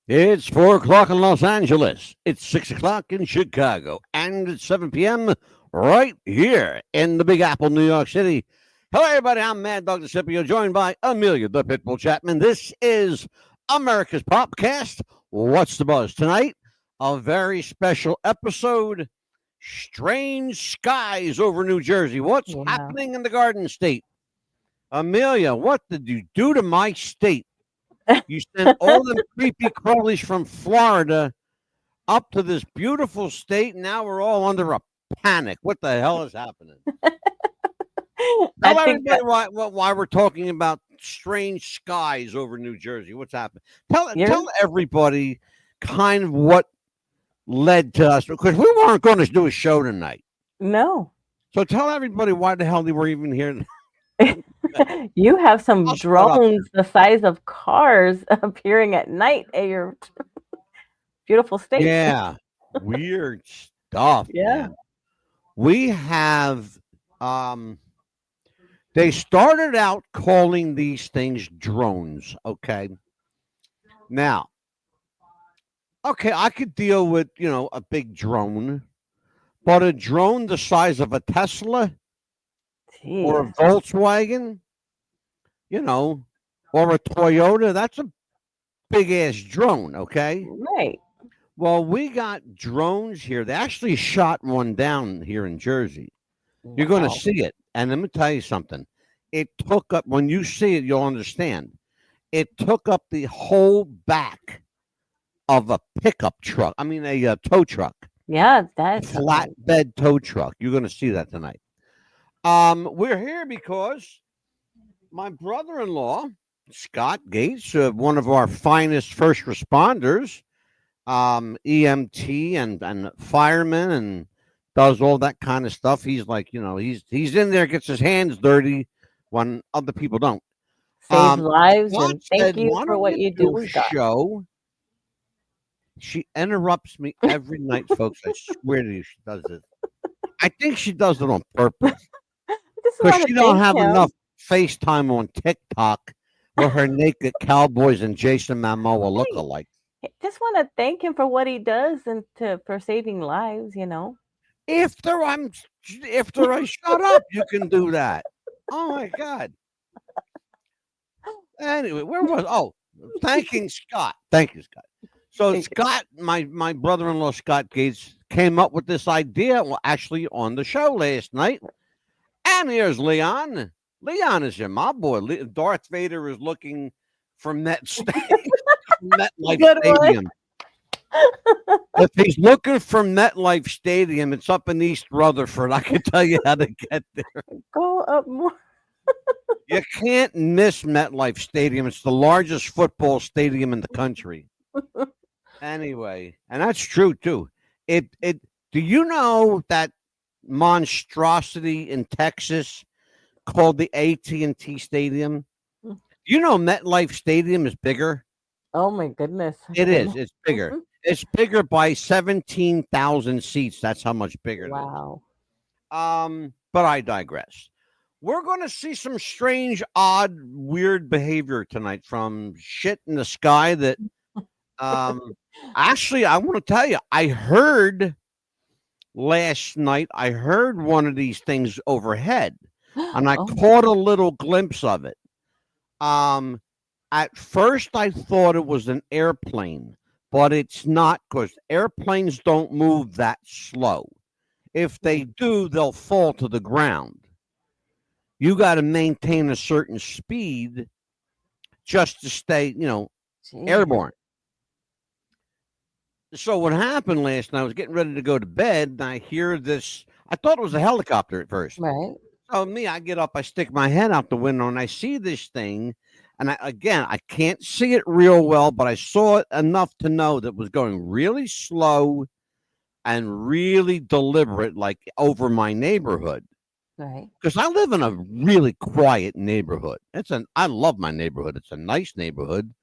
It's 4 o'clock in Los Angeles. It's 6 o'clock in Chicago. And it's 7 p.m. right here in the Big Apple, New York City. Hello, everybody. I'm Mad Dog DeCipio, joined by Amelia the Pitbull Chapman. This is America's Popcast. What's the buzz? Tonight, a very special episode. Strange skies over New Jersey. What's Yeah. happening in the Garden State? Amelia, what did you do to my state? You sent all them creepy crawlies from Florida up to this beautiful state. Now we're all under a panic. What the hell is happening? I Tell think everybody why we're talking about strange skies over New Jersey. What's happening? Tell everybody kind of what led to us, because we weren't going to do a show tonight. no. So tell everybody why the hell they were even here. You have some I'll start off drones the size of cars appearing at night at your beautiful state. Yeah, weird stuff. Yeah. Man. We have they started out calling these things drones, okay? Now, okay, I could deal with, a big drone, but a drone the size of a Tesla or a Jeez. Volkswagen, or a Toyota, that's a big ass drone, okay? Right. Well, we got drones here. They actually shot one down here in Jersey. You're going to Wow. see it. And let me tell you something. It took up, when you see it, you'll understand. It took up the whole back of a pickup truck. I mean, a tow truck, Yeah, a that's flatbed tow truck. You're going to see that tonight. We're here because my brother-in-law, Scott Gates, one of our finest first responders, EMT and fireman, and does all that kind of stuff. He's like, he's in there, gets his hands dirty when other people don't. save lives, Scott and thank said, you "Why for don't what you you do do, a Scott. show?" She interrupts me every night, folks. I swear to you, she does this. I think she does it on purpose I just because want she to don't thank have him. enough FaceTime on TikTok where her naked cowboys and Jason Momoa look Hey, alike. just want to thank him for what he does and for saving lives. After I shut up, you can do that. Oh my God. Anyway, where was thanking Scott. Thank you, Scott. So Scott, my brother-in-law Scott Gates came up with this idea. Well, actually on the show last night. And here's Leon. Leon is here, my boy. Darth Vader is looking from MetLife Good one. Stadium. If he's looking from MetLife Stadium, it's up in East Rutherford. I can tell you how to get there. Go up more. You can't miss MetLife Stadium. It's the largest football stadium in the country. Anyway, and that's true too. Do you know that monstrosity in Texas called the AT&T Stadium? You know MetLife Stadium is bigger? Oh my goodness. It is. It's bigger. It's bigger by 17,000 seats. That's how much bigger Wow. it is. But I digress. We're going to see some strange, odd, weird behavior tonight from shit in the sky that actually, I want to tell you, I heard last night, one of these things overhead, and I Oh, caught a little glimpse of it. At first, I thought it was an airplane, but it's not, because airplanes don't move that slow. If they do, they'll fall to the ground. You got to maintain a certain speed just to stay, geez. airborne. So what happened last night, I was getting ready to go to bed, and I hear this. I thought it was a helicopter at first. Right. So I get up, I stick my head out the window, and I see this thing. And I can't see it real well, but I saw it enough to know that it was going really slow and really deliberate, like over my neighborhood. Right. Because I live in a really quiet neighborhood. I love my neighborhood. It's a nice neighborhood,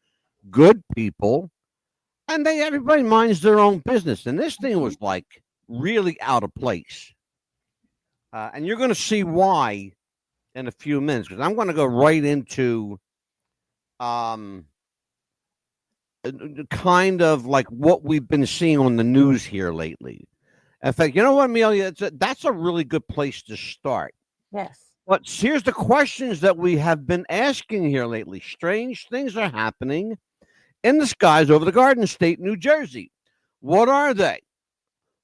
good people, and everybody minds their own business. And this thing was like really out of place. And you're going to see why in a few minutes, because I'm going to go right into kind of like what we've been seeing on the news here lately. In fact, you know what, Amelia? That's a really good place to start. Yes. But here's the questions that we have been asking here lately. Strange things are happening in the skies over the Garden State, New Jersey. What are they?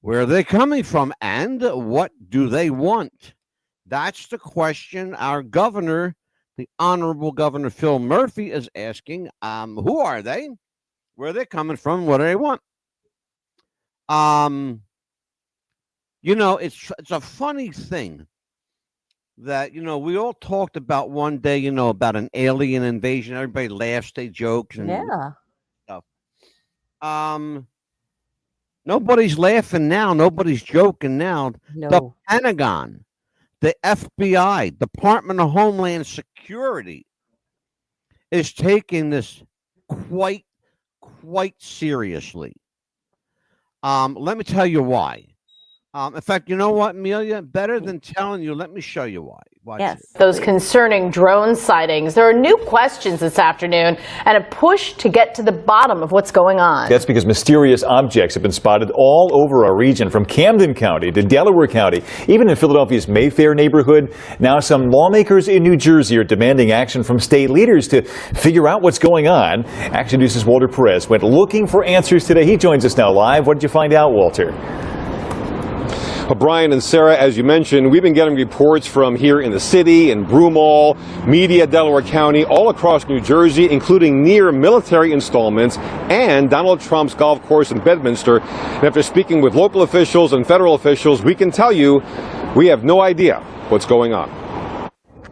Where are they coming from? And what do they want? That's the question our governor, the Honorable Governor Phil Murphy, is asking. Who are they? Where are they coming from? What do they want? It's a funny thing that, we all talked about one day, about an alien invasion. Everybody laughs, they jokes and stuff. Nobody's laughing now. Nobody's joking now. No. The Pentagon, the FBI, Department of Homeland Security is taking this quite seriously. Let me tell you why. In fact, you know what, Amelia? Better than telling you, let me show you why. Watch yes, it. Those concerning drone sightings. There are new questions this afternoon and a push to get to the bottom of what's going on. That's because mysterious objects have been spotted all over our region, from Camden County to Delaware County, even in Philadelphia's Mayfair neighborhood. Now some lawmakers in New Jersey are demanding action from state leaders to figure out what's going on. Action News' Walter Perez went looking for answers today. He joins us now live. What did you find out, Walter? Well, Brian and Sarah, as you mentioned, we've been getting reports from here in the city, in Broomall, Media, Delaware County, all across New Jersey, including near military installments and Donald Trump's golf course in Bedminster. And after speaking with local officials and federal officials, we can tell you we have no idea what's going on.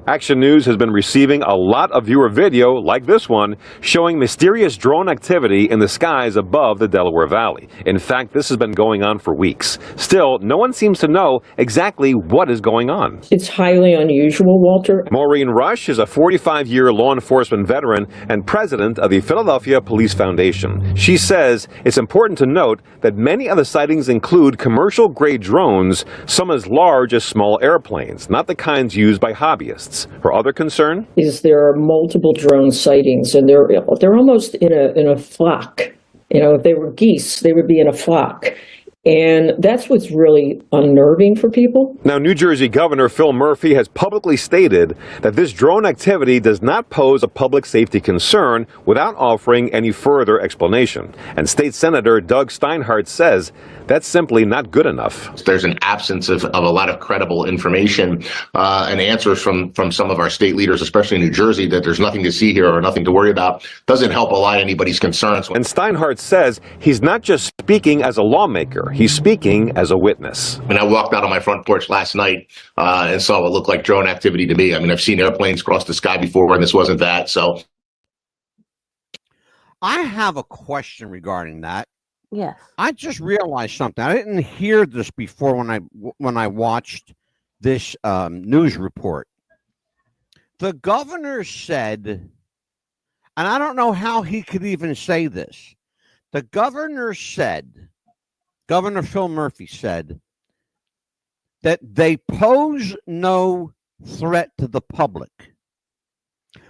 Action News has been receiving a lot of viewer video, like this one, showing mysterious drone activity in the skies above the Delaware Valley. In fact, this has been going on for weeks. Still, no one seems to know exactly what is going on. It's highly unusual, Walter. Maureen Rush is a 45-year law enforcement veteran and president of the Philadelphia Police Foundation. She says it's important to note that many of the sightings include commercial-grade drones, some as large as small airplanes, not the kinds used by hobbyists. Her other concern is there are multiple drone sightings, and they're almost in a flock. If they were geese, they would be in a flock. And that's what's really unnerving for people. Now, New Jersey Governor Phil Murphy has publicly stated that this drone activity does not pose a public safety concern without offering any further explanation. And State Senator Doug Steinhardt says that's simply not good enough. There's an absence of a lot of credible information and answers from some of our state leaders, especially in New Jersey, that there's nothing to see here or nothing to worry about. Doesn't help allay anybody's concerns. And Steinhardt says he's not just speaking as a lawmaker. He's speaking as a witness. I walked out on my front porch last night and saw what looked like drone activity to me. I've seen airplanes cross the sky before, and this wasn't that. So I have a question regarding that. Yes. I just realized something. I didn't hear this before when I watched this news report. The governor said, and I don't know how he could even say this. The governor said, Governor Phil Murphy said, that they pose no threat to the public.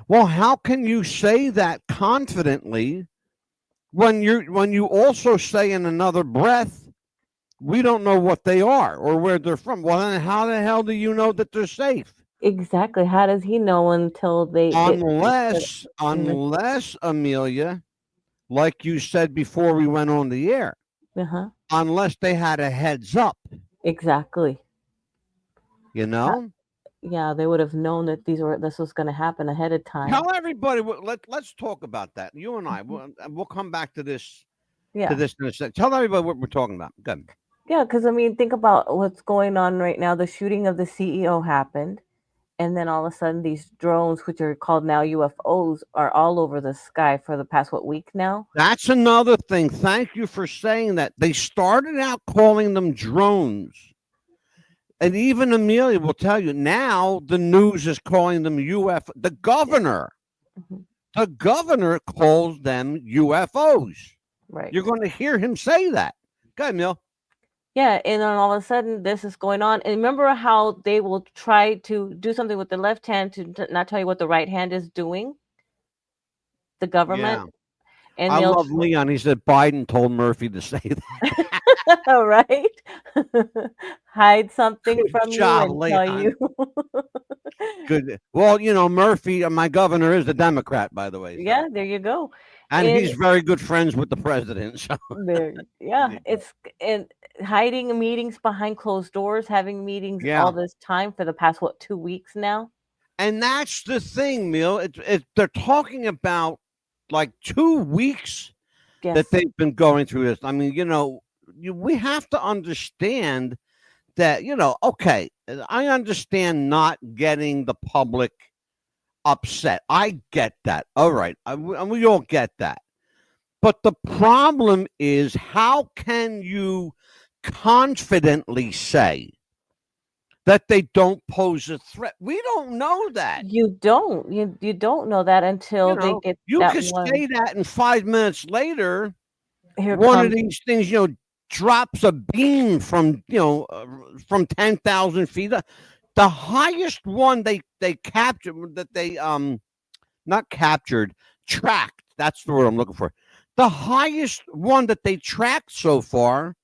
Well, how can you say that confidently when you also say in another breath, we don't know what they are or where they're from? Well, then how the hell do you know that they're safe? Exactly. How does he know until they... Unless, Amelia, like you said before we went on the air, unless they had a heads up. Exactly. You know? Yeah, they would have known that this was going to happen ahead of time. Tell everybody. Let's talk about that. You and I. We'll come back to this. Yeah. To this in a second. Tell everybody what we're talking about. Good. Yeah, because think about what's going on right now. The shooting of the CEO happened, and then all of a sudden, these drones, which are called now UFOs, are all over the sky for the past week now. That's another thing. Thank you for saying that. They started out calling them drones. And even Amelia will tell you now the news is calling them UFO. The governor calls them UFOs. Right. You're going to hear him say that. Go ahead, Emil. Yeah, and then all of a sudden this is going on. And remember how they will try to do something with the left hand to not tell you what the right hand is doing? The government. And I they'll love Leon. He said Biden told Murphy to say that. right? Hide something Good from job, you and tell Leon. you. Good. Well, you know, Murphy, my governor, is a Democrat, by the way. So. Yeah, there you go. And he's very good friends with the president. So. Yeah, it's and hiding meetings behind closed doors, having meetings all this time for the past 2 weeks now. And that's the thing, Neil. They're talking about like 2 weeks that they've been going through this. I mean, you know, we have to understand that, you know, okay, I understand not getting the public upset. I get that. All right. We all get that. But the problem is, how can you confidently say that they don't pose a threat? We don't know that. You don't. You don't know that until they get You that could one. say that, and 5 minutes later, Here one comes of these things, you know, drops a beam from, you know, from 10,000 feet. The highest one they captured, that they not captured, tracked. That's the word I'm looking for. The highest one that they tracked so far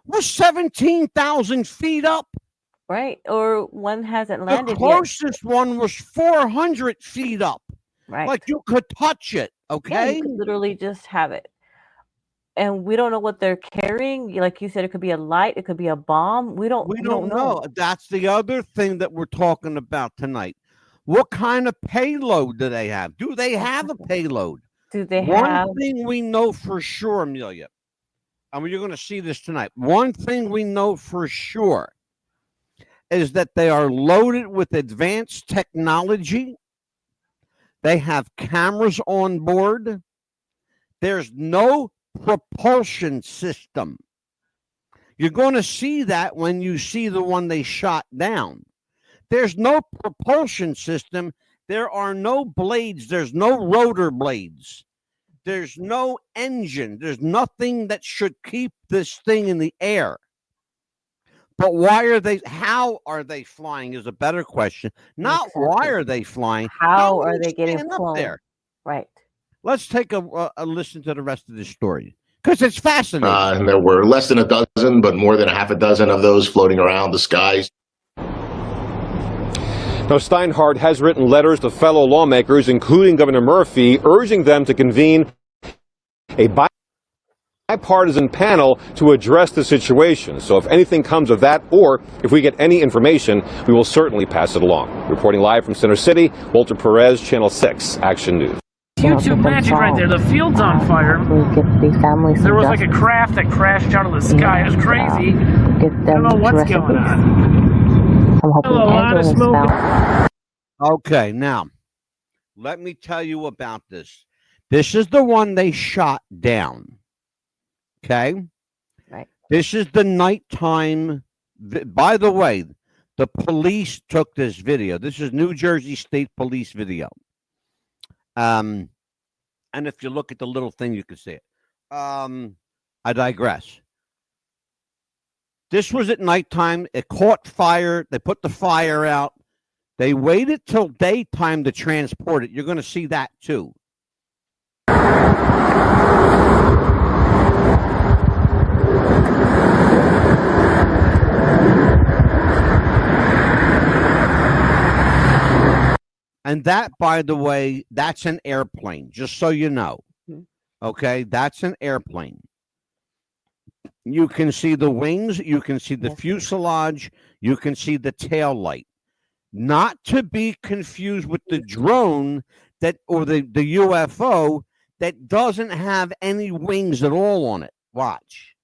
was 17,000 feet up. Right, or one hasn't landed The closest one was 400 feet up. Right. Like you could touch it, okay? Yeah, you could literally just have it. And we don't know what they're carrying. Like you said, it could be a light, it could be a bomb. We don't know. That's the other thing that we're talking about tonight. What kind of payload do they have? Do they have a payload? Do they have? One thing we know for sure, Amelia, and you're going to see this tonight. One thing we know for sure is that they are loaded with advanced technology. They have cameras on board. There's no propulsion system. You're going to see that when you see the one they shot down. There's no propulsion system. There are no blades. There's no rotor blades. There's no engine. There's nothing that should keep this thing in the air. But how are they flying is a better question. Not why are they flying? How are they getting up flown? there? Right. Let's take a listen to the rest of this story, because it's fascinating. And there were less than a dozen, but more than a half a dozen of those floating around the skies. Now, Steinhardt has written letters to fellow lawmakers, including Governor Murphy, urging them to convene a bipartisan panel to address the situation. So if anything comes of that, or if we get any information, we will certainly pass it along. Reporting live from Center City, Walter Perez, Channel 6 Action News. YouTube magic right there. The field's on fire. There was like a craft that crashed out of the sky. It was crazy. I don't know what's going on. A lot of smoke. Okay, now, let me tell you about this. This is the one they shot down. Okay? Right. This is the nighttime. By the way, the police took this video. This is New Jersey State Police video. And if you look at the little thing, you can see it. I digress. This was at nighttime. It caught fire. They put the fire out. They waited till daytime to transport it. You're going to see that too. And that, by the way, that's an airplane, just so you know. Okay, that's an airplane. You can see the wings, you can see the fuselage, you can see the tail light. Not to be confused with the drone or the UFO that doesn't have any wings at all on it. Watch.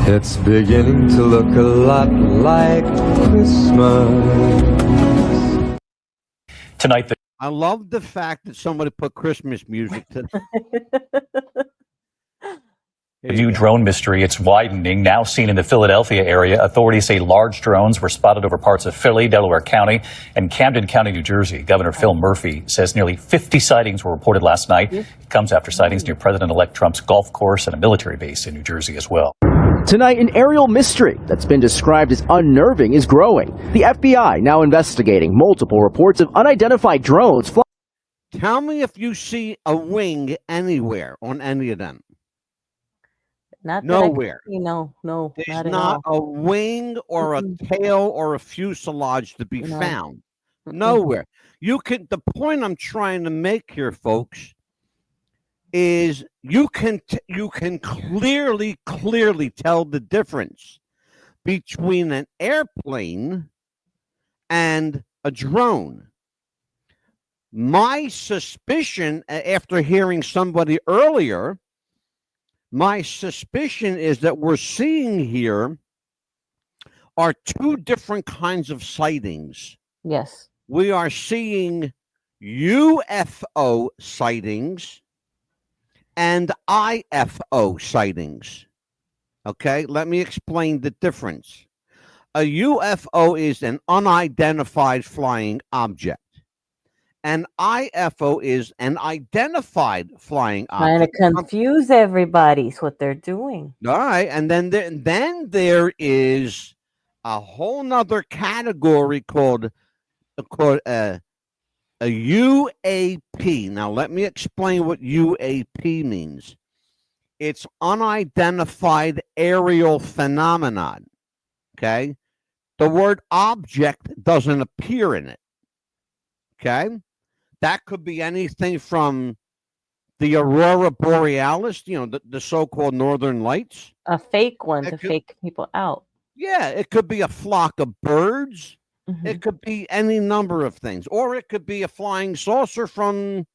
It's beginning to look a lot like Christmas. Tonight, I love the fact that somebody put Christmas music to the new drone mystery. It's widening, now seen in the Philadelphia area. Authorities say large drones were spotted over parts of Philly, Delaware County, and Camden County, New Jersey. Governor Phil Murphy says nearly 50 sightings were reported last night. It comes after sightings near President-elect Trump's golf course and a military base in New Jersey as well. Tonight, an aerial mystery that's been described as unnerving is growing. The FBI now investigating multiple reports of unidentified drones flying. Tell me if you see a wing anywhere on any of them. Not nowhere. No, There's not at not all. a wing or a tail or a fuselage to be found. Nowhere. You can. The point I'm trying to make here, folks, is you can clearly tell the difference between an airplane and a drone. My suspicion, after hearing somebody earlier, my suspicion is that we're seeing here are two different kinds of sightings. Yes. We are seeing UFO sightings and IFO sightings. Okay, let me explain the difference. A UFO is an unidentified flying object. An IFO is an identified flying object. Trying to confuse everybody is what they're doing. All right, and then there is a whole nother category called a UAP. Now, let me explain what UAP means. It's unidentified aerial phenomenon. Okay, the word object doesn't appear in it. Okay. That could be anything from the aurora borealis, the so-called northern lights. A fake one to fake people out. Yeah, it could be a flock of birds. It could be any number of things. Or it could be a flying saucer from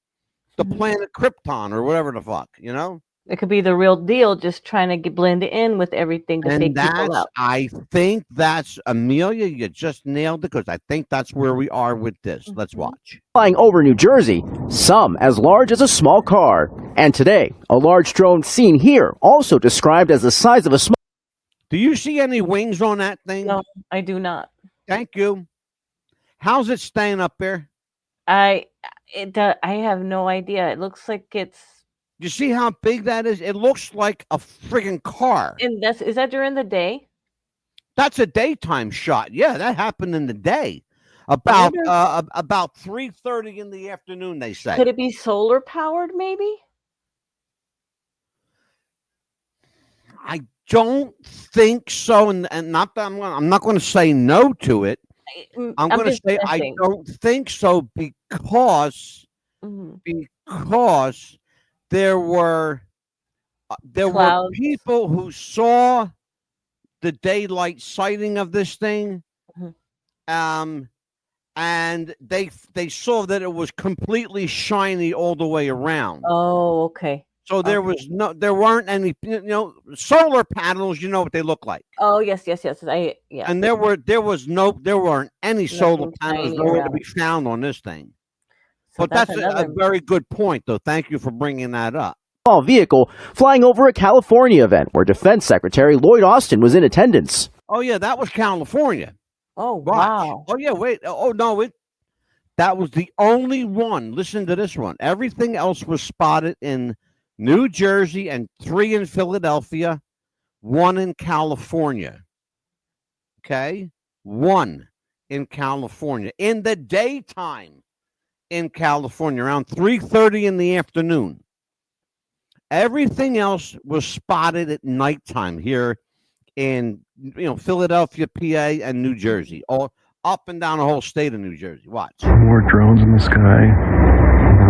the planet Krypton or whatever the fuck, It could be the real deal, just trying to blend in with everything to fake people out. I think that's, Amelia, you just nailed it, because I think that's where we are with this. Let's watch. Flying over New Jersey, some as large as a small car. And today, a large drone seen here, also described as the size of a small. Do you see any wings on that thing? No, I do not. Thank you. How's it staying up there? I have no idea. It looks like it's. You see how big that is? It looks like a friggin' car. And is that during the day? That's a daytime shot. Yeah, that happened in the day. About 3:30 in the afternoon, they say. Could it be solar powered, maybe? I don't think so, and not that I'm not going to say no to it. I'm going to say I don't think so because there were people who saw the daylight sighting of this thing, and they saw that it was completely shiny all the way around. Oh, okay. So there weren't any, solar panels. You know what they look like. Oh, yes. And there weren't any solar panels nowhere to be found on this thing. So but that's a very good point, though. Thank you for bringing that up. Small vehicle flying over a California event where Defense Secretary Lloyd Austin was in attendance. Oh yeah, that was California. Oh wow. Oh yeah, wait. Oh no, that was the only one. Listen to this one. Everything else was spotted in New Jersey and 3 in Philadelphia, 1 in California. Okay? 1 in California. In the daytime in California, around 3:30 in the afternoon. Everything else was spotted at nighttime here in Philadelphia, PA, and New Jersey. All up and down the whole state of New Jersey. Watch. More drones in the sky.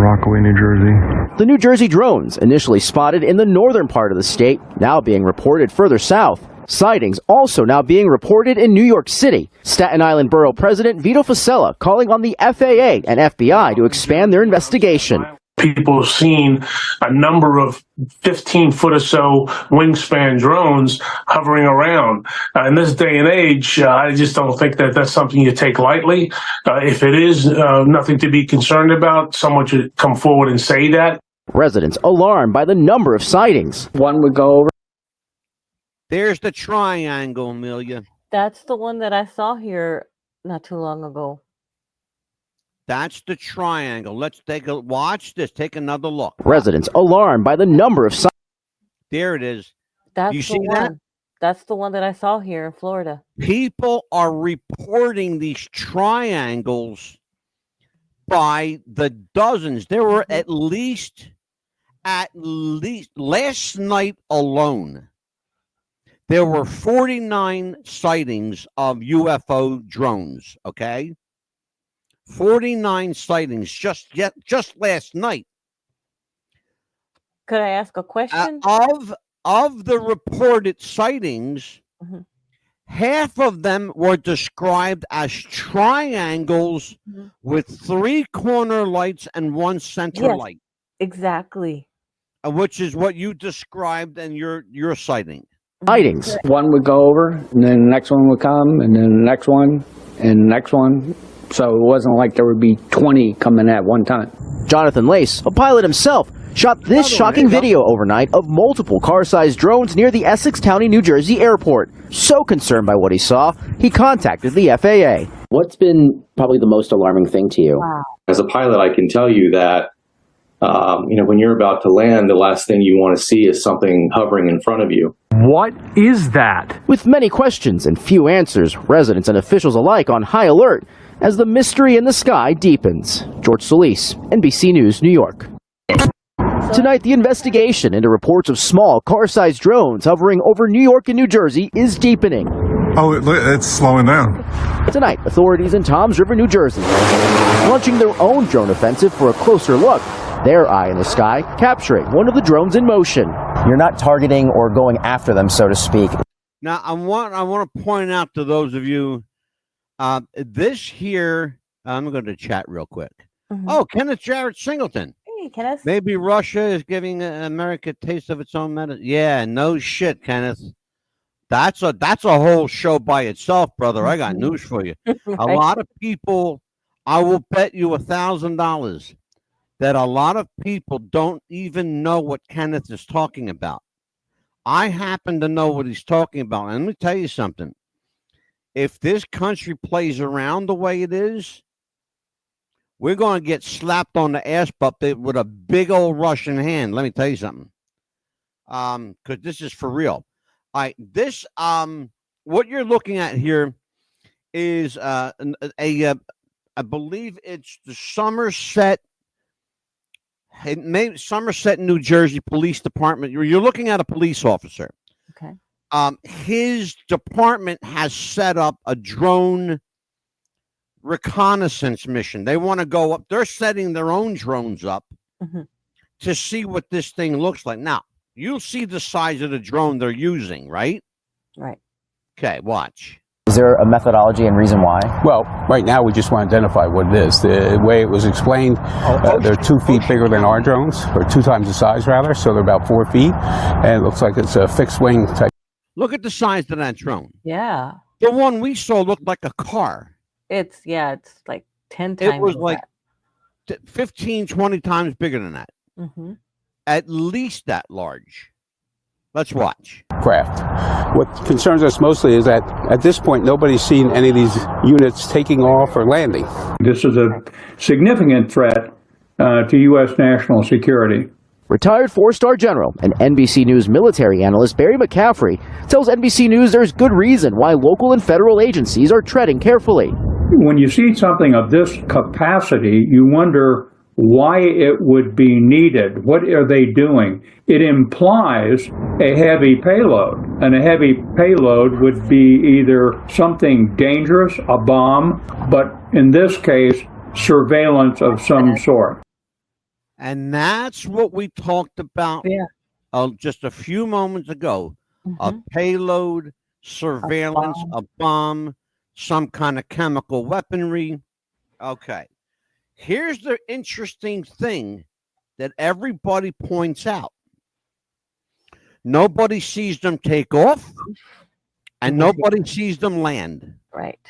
Rockaway, New Jersey. The New Jersey drones, initially spotted in the northern part of the state, now being reported further south. Sightings also now being reported in New York City. Staten Island Borough President Vito Fossella calling on the FAA and FBI to expand their investigation. People have seen a number of 15-foot or so wingspan drones hovering around. In this day and age, I just don't think that that's something you take lightly. If it is nothing to be concerned about, someone should come forward and say that. Residents alarmed by the number of sightings. One would go over. There's the triangle, Amelia. That's the one that I saw here not too long ago. That's the triangle. Let's watch this. Take another look. Residents alarmed by the number of sightings. There it is. That's you the see one. that? That's the one that I saw here in Florida. People are reporting these triangles by the dozens. There were at least last night alone, there were 49 sightings of UFO drones, okay? 49 sightings just last night. Could I ask a question? Of the reported sightings, half of them were described as triangles with 3 corner lights and 1 center light. Exactly. Which is what you described in your sighting. Sightings. One would go over, and then the next one would come, and then the next one, and the next one. So it wasn't like there would be 20 coming at one time. Jonathan Lace, a pilot himself, shot this shocking video overnight of multiple car-sized drones near the Essex County, New Jersey airport. So concerned by what he saw, he contacted the FAA. What's been probably the most alarming thing to you? Wow. As a pilot, I can tell you that when you're about to land, the last thing you want to see is something hovering in front of you. What is that? With many questions and few answers, residents and officials alike on high alert as the mystery in the sky deepens. George Solis, NBC News, New York. Tonight, the investigation into reports of small car-sized drones hovering over New York and New Jersey is deepening. Oh, it's slowing down. Tonight, authorities in Toms River, New Jersey, launching their own drone offensive for a closer look. Their eye in the sky, capturing one of the drones in motion. You're not targeting or going after them, so to speak. Now, I want to point out to those of you, this here, I'm going to chat real quick. Oh, Kenneth Jarrett Singleton. Hey, Kenneth. Maybe Russia is giving America a taste of its own medicine. Yeah, no shit, Kenneth. That's a whole show by itself, brother. I got news for you. A lot of people, I will bet you $1,000 that a lot of people don't even know what Kenneth is talking about. I happen to know what he's talking about. And let me tell you something. If this country plays around the way it is, we're going to get slapped on the ass butt with a big old Russian hand. Let me tell you something. Because this is for real. All right, this what you're looking at here is I believe it's the Somerset, New Jersey Police Department. You're looking at a police officer. Okay. His department has set up a drone reconnaissance mission. They want to go up. They're setting their own drones up to see what this thing looks like. Now, you'll see the size of the drone they're using, right? Right. Okay, watch. Is there a methodology and reason why? Well, right now we just want to identify what it is. The way it was explained, they're 2 feet bigger than our drones, or 2 times the size rather, so they're about 4 feet, and it looks like it's a fixed wing type. Look at the size of that drone. Yeah. The one we saw looked like a car. It's like 10 times. It was like 15, 20 times bigger than that. At least that large. Let's watch. Craft. What concerns us mostly is that at this point, nobody's seen any of these units taking off or landing. This is a significant threat to U.S. national security. Retired 4-star general and NBC News military analyst Barry McCaffrey tells NBC News there's good reason why local and federal agencies are treading carefully. When you see something of this capacity, you wonder why it would be needed. What are they doing? It implies a heavy payload, and a heavy payload would be either something dangerous, a bomb, but in this case, surveillance of some sort. And that's what we talked about just a few moments ago. A payload, surveillance, a bomb, some kind of chemical weaponry. Okay. Here's the interesting thing that everybody points out. Nobody sees them take off, and nobody sees them land. Right.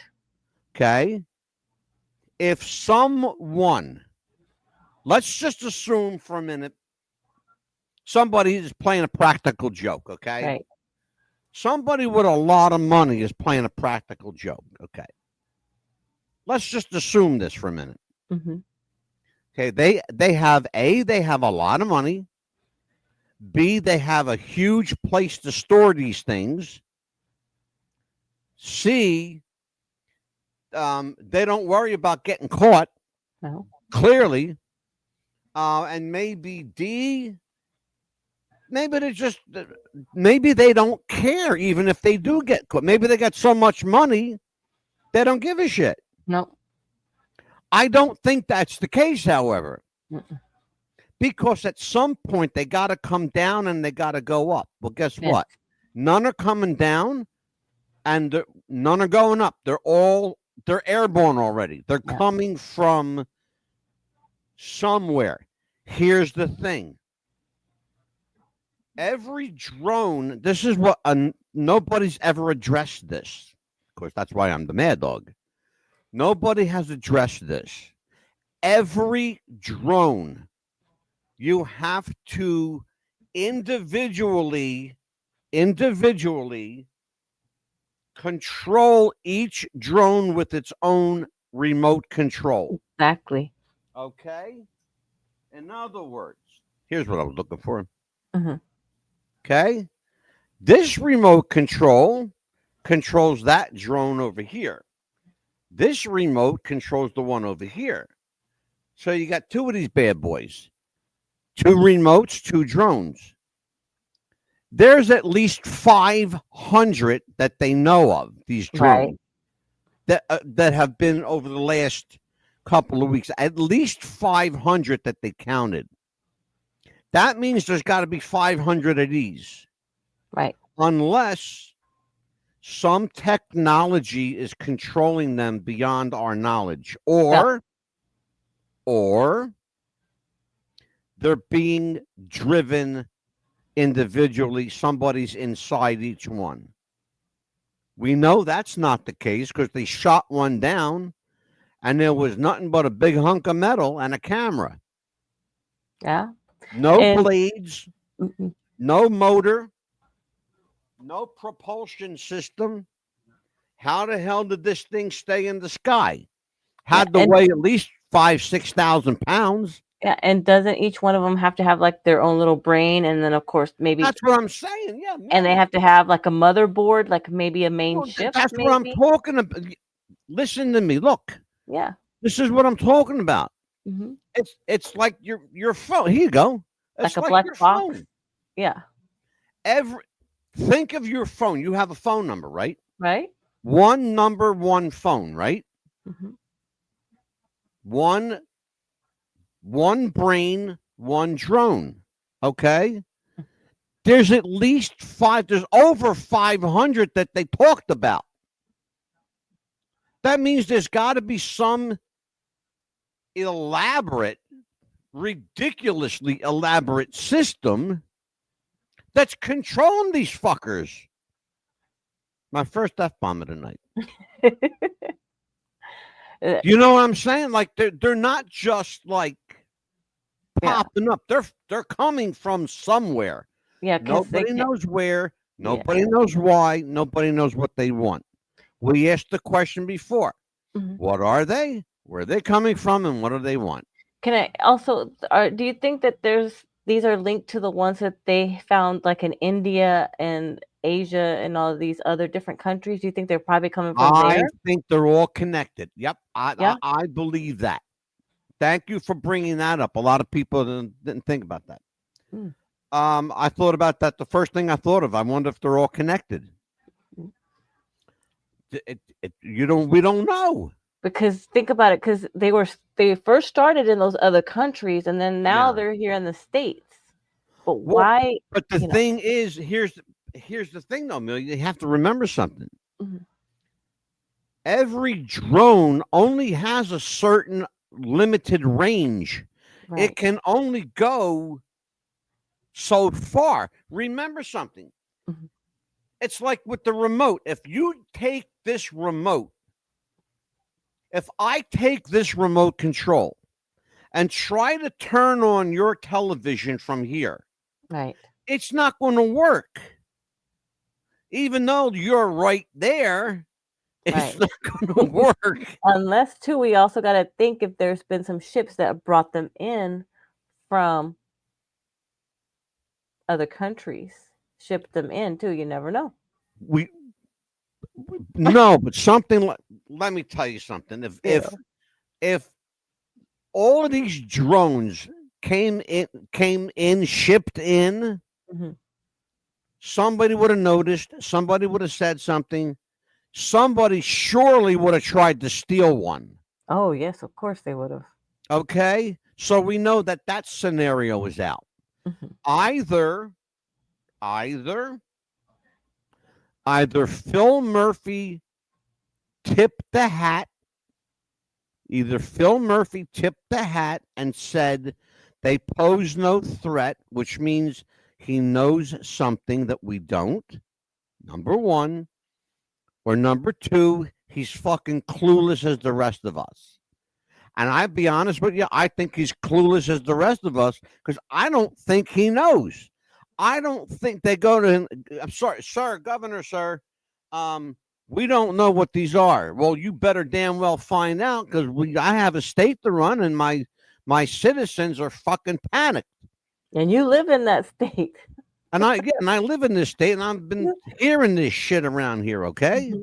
Okay? If someone, let's just assume for a minute, somebody is playing a practical joke, okay? Right. Somebody with a lot of money is playing a practical joke, okay? Let's just assume this for a minute. Okay, they have a lot of money. B, they have a huge place to store these things. C, they don't worry about getting caught. No. Clearly. And maybe D, maybe they don't care even if they do get caught. Maybe they got so much money, they don't give a shit. No. I don't think that's the case, however. Mm-mm. Because at some point they got to come down and they got to go up. Well, guess what? None are coming down and none are going up. They're airborne already. They're coming from somewhere. Here's the thing. Every drone, this is what nobody's ever addressed this. Of course, that's why I'm the mad dog. Nobody has addressed this. Every drone, you have to individually control each drone with its own remote control. Exactly. Okay? In other words, here's what I was looking for. Mm-hmm. Okay? This remote control controls that drone over here. This remote controls the one over here. So you got two of these bad boys. Two remotes, two drones. There's at least 500 that they know of, these drones, that have been over the last couple of weeks. At least 500 that they counted. That means there's got to be 500 of these. Right. Unless some technology is controlling them beyond our knowledge. Or they're being driven individually. Somebody's inside each one. We know that's not the case because they shot one down and there was nothing but a big hunk of metal and a camera. Yeah. No blades, no motor, no propulsion system. How the hell did this thing stay in the sky? Had to weigh at least 5,000-6,000 pounds. Yeah, and doesn't each one of them have to have like their own little brain, and then of course maybe that's what I'm saying. Yeah, man. And they have to have like a motherboard, like maybe a main chip. That's what I'm talking about. Listen to me. Look. Yeah. This is what I'm talking about. Mm-hmm. It's like your phone. Here you go. It's like a black your box. phone. Yeah. Think of your phone. You have a phone number, right? Right. One number, one phone, right? Mm-hmm. One brain, one drone. Okay. There's at least there's over 500 that they talked about. That means there's got to be some elaborate, ridiculously elaborate system that's controlling these fuckers. My first F-bomb of the night. You know what I'm saying? Like they're not just like popping up. They're coming from somewhere. Yeah. Nobody knows where. Nobody knows why. Nobody knows what they want. We asked the question before. Mm-hmm. What are they? Where are they coming from? And what do they want? Can I also, do you think that these are linked to the ones that they found like in India and Asia and all of these other different countries? Do you think they're probably coming from there? I think they're all connected. Yep. I believe that. Thank you for bringing that up. A lot of people didn't think about that. Mm. I thought about that. The first thing I thought of, I wonder if they're all connected. We don't know. Because think about it, because they first started in those other countries, and then now they're here in the States. But why? But the thing is, here's the thing, though, Amelia. You have to remember something. Mm-hmm. Every drone only has a certain limited range. Right. It can only go so far. Remember something. Mm-hmm. It's like with the remote. If you take this remote, if I take this remote control and try to turn on your television from here, right, it's not going to work. Even though you're right there, it's not going to work. Unless, too, we also got to think if there's been some ships that brought them in from other countries, shipped them in, too. You never know. No, but something like, let me tell you something. If all of these drones came in, shipped in, somebody would have noticed, somebody would have said something, somebody surely would have tried to steal one. Oh, yes, of course they would have. Okay? So we know that scenario is out. Either Phil Murphy tipped the hat. Either Phil Murphy tipped the hat and said they pose no threat, which means he knows something that we don't, number one. Or number two, he's fucking clueless as the rest of us. And I'll be honest with you, I think he's clueless as the rest of us because I don't think he knows. I don't think they go to him. I'm sorry, sir, governor, sir. We don't know what these are. Well, you better damn well find out because I have a state to run and my citizens are fucking panicked. And you live in that state. And I live in this state and I've been hearing this shit around here, okay?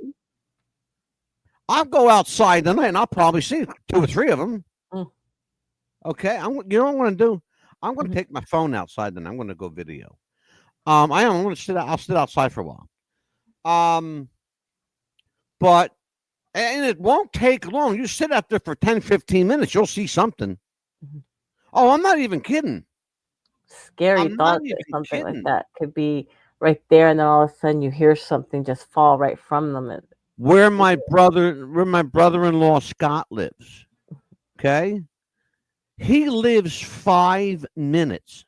I'll go outside tonight and I'll probably see 2 or 3 of them. Okay, you know what I'm going to do? I'm going to take my phone outside and I'm going to go video. I'm going to I'll sit outside for a while. But it won't take long. You sit out there for 10, 15 minutes, you'll see something. Oh, I'm not even kidding. Scary thought that something like that could be right there, and then all of a sudden you hear something just fall right from them. Where my brother-in-law Scott lives, okay? He lives 5 minutes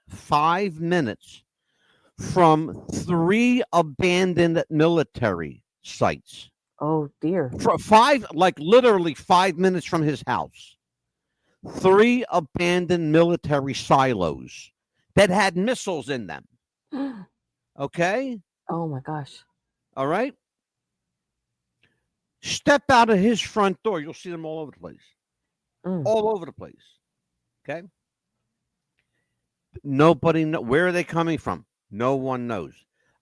from 3 abandoned military sites. Oh dear. Literally 5 minutes from his house. 3 abandoned military silos that had missiles in them. Okay? Oh my gosh. All right? Step out of his front door. You'll see them all over the place. All over the place. Okay? Nobody knows. Where are they coming from? No one knows.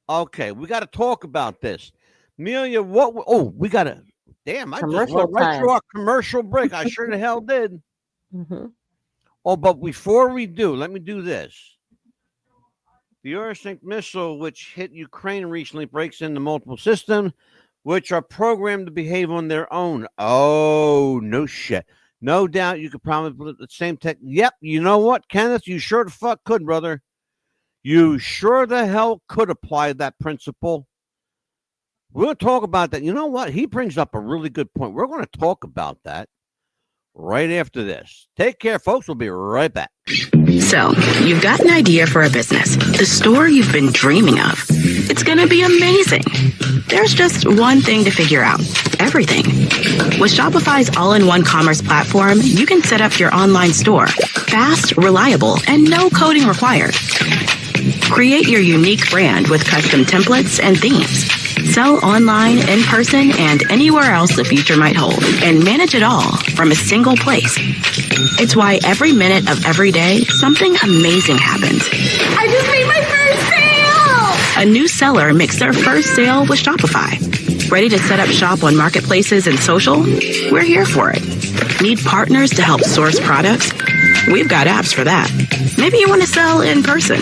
Okay, we got to talk about this. Amelia, we got to. Damn, I just went right through our commercial break. I sure the hell did. Oh, but before we do, let me do this. The Eurosync missile, which hit Ukraine recently, breaks into multiple systems, which are programmed to behave on their own. Oh, no shit. No doubt you could probably put the same tech. Yep, you know what, Kenneth? You sure the fuck could, brother. You sure the hell could apply that principle. We're going to talk about that. You know what? He brings up a really good point. We're going to talk about that right after this. Take care, folks. We'll be right back. So, you've got an idea for a business, the store you've been dreaming of. It's going to be amazing. There's just one thing to figure out. Everything. With Shopify's all-in-one commerce platform, you can set up your online store. Fast, reliable, and no coding required. Create your unique brand with custom templates and themes. Sell online, in person, and anywhere else the future might hold. And manage it all from a single place. It's why every minute of every day, something amazing happens. I just made my first sale! A new seller makes their first sale with Shopify. Ready to set up shop on marketplaces and social? We're here for it. Need partners to help source products? We've got apps for that. Maybe you want to sell in person.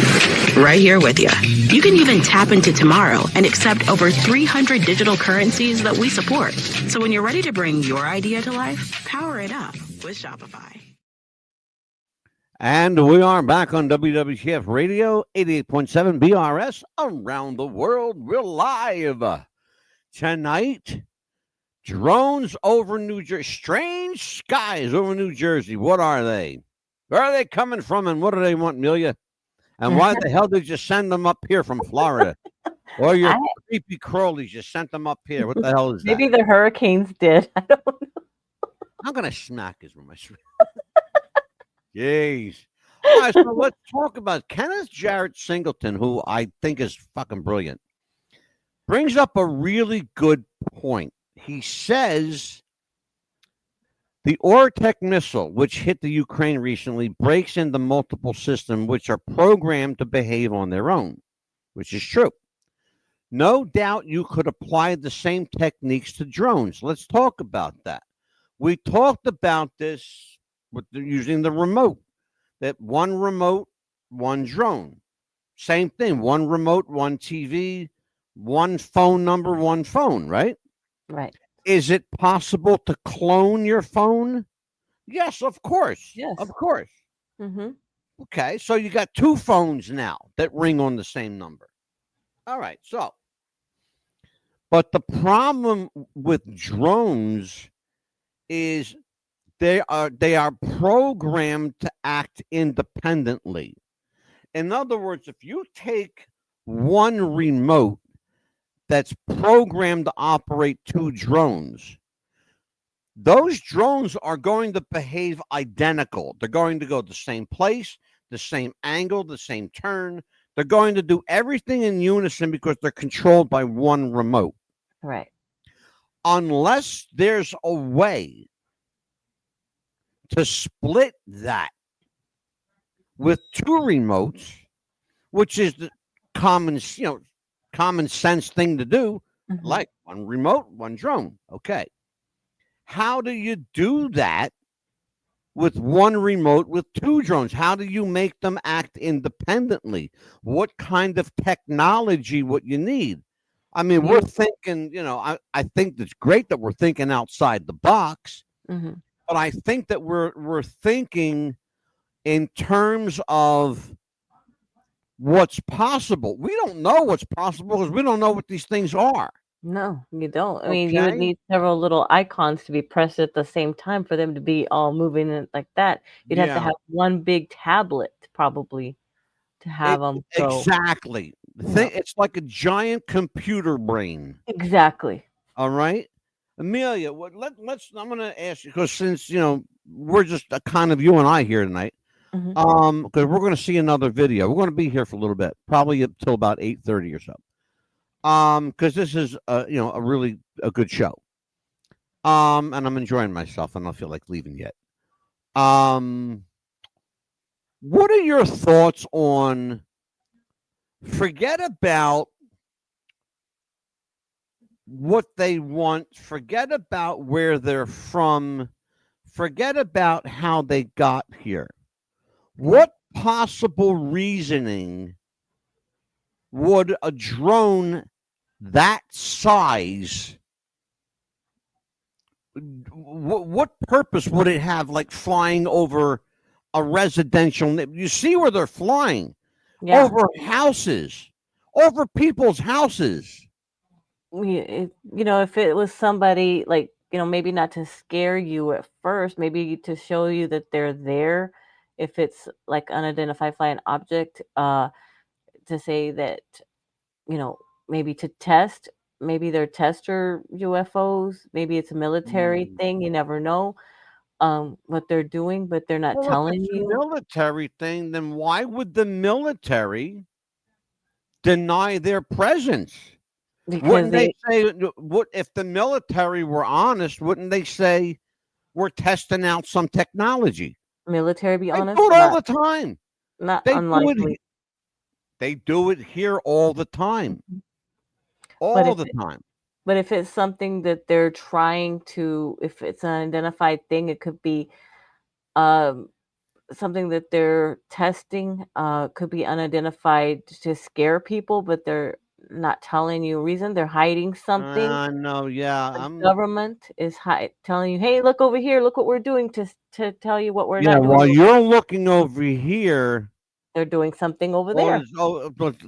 Right here with you. You can even tap into tomorrow and accept over 300 digital currencies that we support. So when you're ready to bring your idea to life, power it up with Shopify. And we are back on WWTF Radio, 88.7 BRS around the world. We're live tonight. Drones over New Jersey. Strange skies over New Jersey. What are they? Where are they coming from and what do they want, Amelia? And why the hell did you send them up here from Florida? Or your creepy crawlies just sent them up here. What the hell is that? Maybe the hurricanes did. I don't know. I'm going to smack his with my Jeez. All right, so let's talk about Kenneth Jarrett Singleton, who I think is fucking brilliant. Brings up a really good point. He says the Ortec missile, which hit the Ukraine recently, breaks into multiple systems which are programmed to behave on their own, which is true. No doubt you could apply the same techniques to drones. Let's talk about that. We talked about this using the remote, that one remote, one drone. Same thing, one remote, one TV, one phone number, one phone, right? Right. Is it possible to clone your phone? Yes, of course. Yes. Of course. Mm-hmm. Okay, so you got two phones now that ring on the same number. All right, so, but the problem with drones is they are programmed to act independently. In other words, if you take one remote that's programmed to operate two drones, those drones are going to behave identical. They're going to go the same place, the same angle, the same turn. They're going to do everything in unison because they're controlled by one remote. Right. Unless there's a way to split that with two remotes, which is the common sense thing to do, like one remote, one drone. Okay. How do you do that with one remote with two drones? How do you make them act independently? What kind of technology would you need? I mean, we're thinking, I think it's great that we're thinking outside the box, but I think that we're thinking in terms of what's possible. We don't know what's possible because we don't know what these things are. No, you don't. I mean, you would need several little icons to be pressed at the same time for them to be all moving in like that. You'd have to have one big tablet probably to have them go. Exactly. It's like a giant computer brain. Exactly. All right. Amelia, let's I'm going to ask you, because since, we're just a kind of you and I here tonight, because we're going to see another video. We're going to be here for a little bit, probably until about 8:30 or so. Because this is a really a good show. And I'm enjoying myself. I don't feel like leaving yet. What are your thoughts on, forget about what they want, forget about where they're from, forget about how they got here. What possible reasoning would a drone that size, what purpose would it have, like flying over a residential? You see where they're flying, over houses, over people's houses. If it was somebody like, maybe not to scare you at first, maybe to show you that they're there. If it's like unidentified flying object, to say that, maybe to test, maybe they're tester UFOs, maybe it's a military thing. You never know what they're doing, but they're not telling if it's you. A military thing, then why would the military deny their presence? Because wouldn't they say, what if the military were honest, wouldn't they say we're testing out some technology? Military, be honest, they do it all the time. Not they unlikely. They do it here all the time. All the time. But if it's something that they're trying to, if it's an identified thing, it could be something that they're testing, could be unidentified to scare people, but they're not telling you a reason. They're hiding something. No, yeah. The government is telling you, hey, look over here, look what we're doing, to tell you what we're not doing. While you're looking over here, they're doing something over there.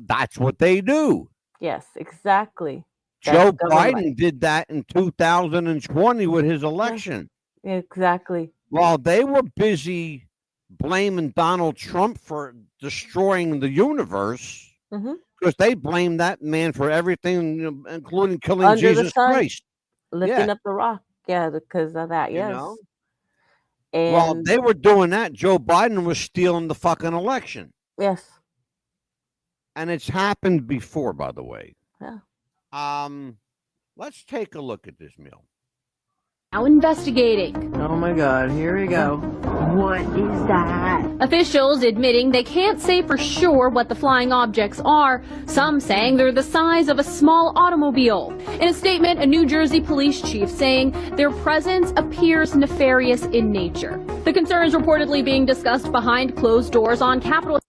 That's what they do. Yes, exactly. Joe Biden did that in 2020 with his election. Exactly. While they were busy blaming Donald Trump for destroying the universe, because they blame that man for everything, including killing Under Jesus the sun, Christ. lifting up the rock. Yeah, because of that. Yes. And while they were doing that, Joe Biden was stealing the fucking election. Yes. And it's happened before, by the way. Yeah. Let's take a look at this, Mill. Now investigating. Oh my God, here we go. What is that? Officials admitting they can't say for sure what the flying objects are, some saying they're the size of a small automobile. In a statement, a New Jersey police chief saying their presence appears nefarious in nature. The concerns reportedly being discussed behind closed doors on Capitol.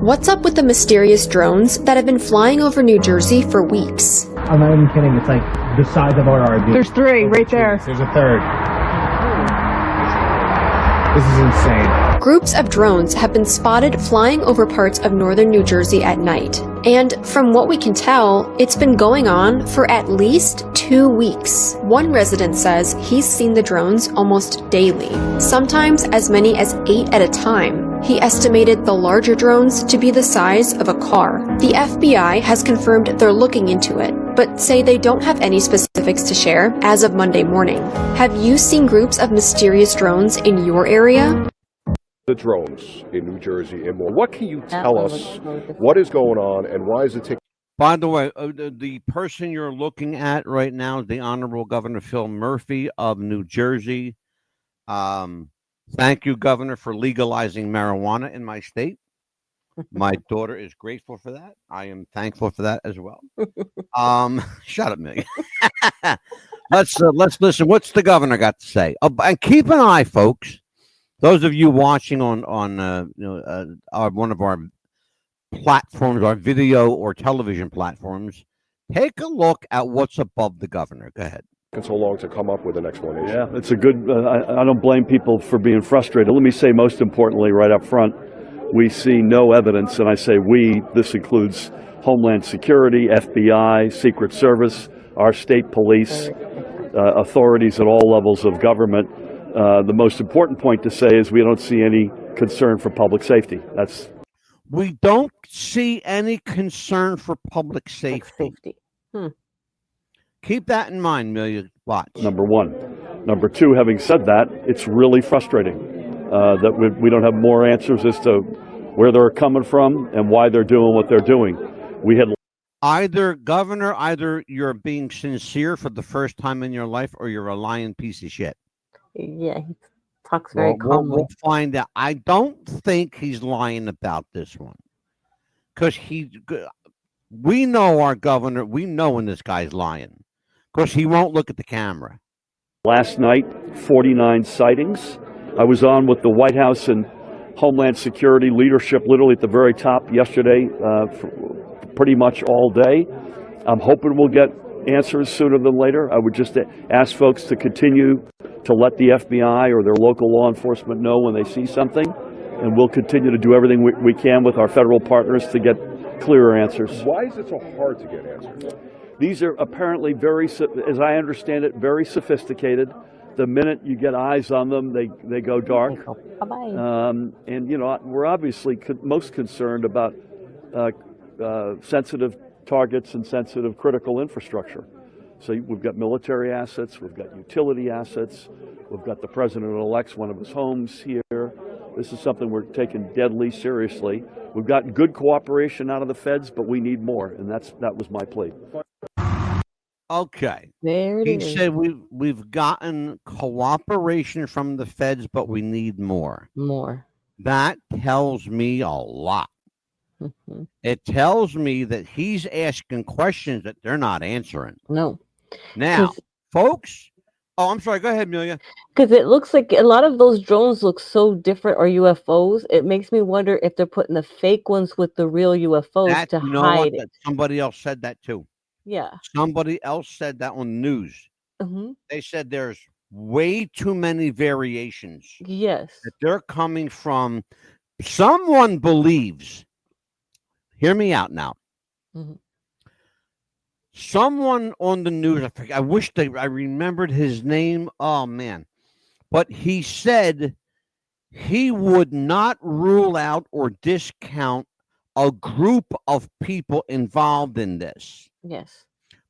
What's up with the mysterious drones that have been flying over New Jersey for weeks? I'm not even kidding. It's like the size of our RV. There's 3 right there. There's a 3rd. This is insane. Groups of drones have been spotted flying over parts of northern New Jersey at night. And from what we can tell, it's been going on for at least 2 weeks. One resident says he's seen the drones almost daily, sometimes as many as 8 at a time. He estimated the larger drones to be the size of a car. The FBI has confirmed they're looking into it, but say they don't have any specifics to share as of Monday morning. Have you seen groups of mysterious drones in your area? The drones in New Jersey and more. What can you tell us? What is going on and why is it taking? By the way, the person you're looking at right now is the Honorable Governor Phil Murphy of New Jersey. Thank you, Governor, for legalizing marijuana in my state. My daughter is grateful for that. I am thankful for that as well. Shut up, Millie. Let's listen. What's the governor got to say? And keep an eye, folks. Those of you watching on one of our platforms, our video or television platforms, take a look at what's above the governor. Go ahead. So long to come up with an explanation. Yeah, it's a good. I don't blame people for being frustrated. Let me say, most importantly, right up front, we see no evidence, and I say we. This includes Homeland Security, FBI, Secret Service, our state police, authorities at all levels of government. The most important point to say is we don't see any concern for public safety. We don't see any concern for public safety. Keep that in mind, Amelia Watts. Number one. Number two, having said that, it's really frustrating that we don't have more answers as to where they're coming from and why they're doing what they're doing. We had either you're being sincere for the first time in your life or you're a lying piece of shit. Yeah, he talks very calmly. We'll find out. I don't think he's lying about this one. Because we know our governor, we know when this guy's lying. Because he won't look at the camera. Last night, 49 sightings. I was on with the White House and Homeland Security leadership literally at the very top yesterday, for pretty much all day. I'm hoping we'll get answers sooner than later. I would just ask folks to continue to let the FBI or their local law enforcement know when they see something, and we'll continue to do everything we can with our federal partners to get clearer answers. Why is it so hard to get answers? These are apparently as I understand it, very sophisticated. The minute you get eyes on them, they go dark. Bye-bye. And, we're obviously most concerned about sensitive targets and sensitive critical infrastructure. So we've got military assets, we've got utility assets, we've got the president-elect's one of his homes here. This is something we're taking deadly seriously. We've got good cooperation out of the feds, but we need more, and that was my plea. Okay. There it is. He said we've gotten cooperation from the feds, but we need more. More. That tells me a lot. It tells me that he's asking questions that they're not answering. No. Now, folks. Oh, I'm sorry. Go ahead, Amelia. Because it looks like a lot of those drones look so different, or UFOs. It makes me wonder if they're putting the fake ones with the real UFOs to hide it. Somebody else said that too. Yeah. Somebody else said that on the news. Mm-hmm. They said there's way too many variations. Yes. That they're coming from. Someone believes. Hear me out now. Mm-hmm. Someone on the news, I wish I remembered his name. Oh, man. But he said he would not rule out or discount a group of people involved in this. Yes.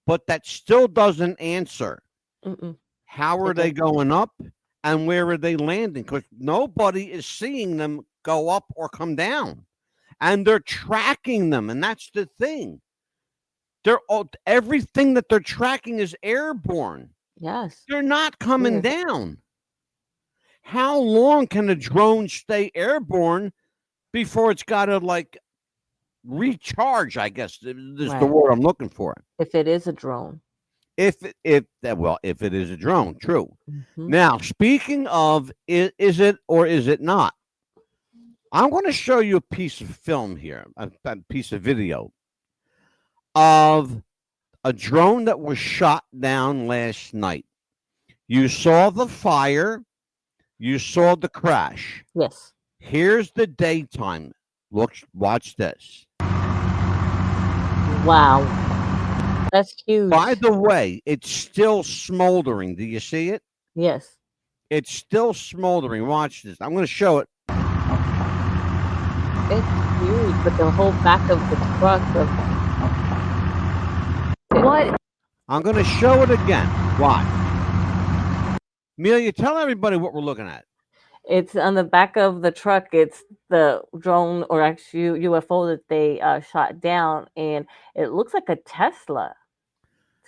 But that still doesn't answer. Mm-mm. How are they going up and where are they landing? Because nobody is seeing them go up or come down. And they're tracking them, and that's the thing. Everything that they're tracking is airborne. Yes. They're not coming down. how long can a drone stay airborne before it's got to like recharge? I guess is the word I'm looking for. If it is a drone. If it is a drone, true. Now, speaking of, is it or is it not? I'm going to show you a piece of film here, a piece of video of a drone that was shot down last night. You saw the fire. You saw the crash. Yes. Here's the daytime. Watch this. Wow. That's huge. By the way, it's still smoldering. Do you see it? Yes. It's still smoldering. Watch this. I'm going to show it. It's huge, but the whole back of the truck of what? I'm going to show it again. Watch. Amelia, tell everybody what we're looking at. It's on the back of the truck. It's the drone or actually UFO that they shot down, and it looks like a Tesla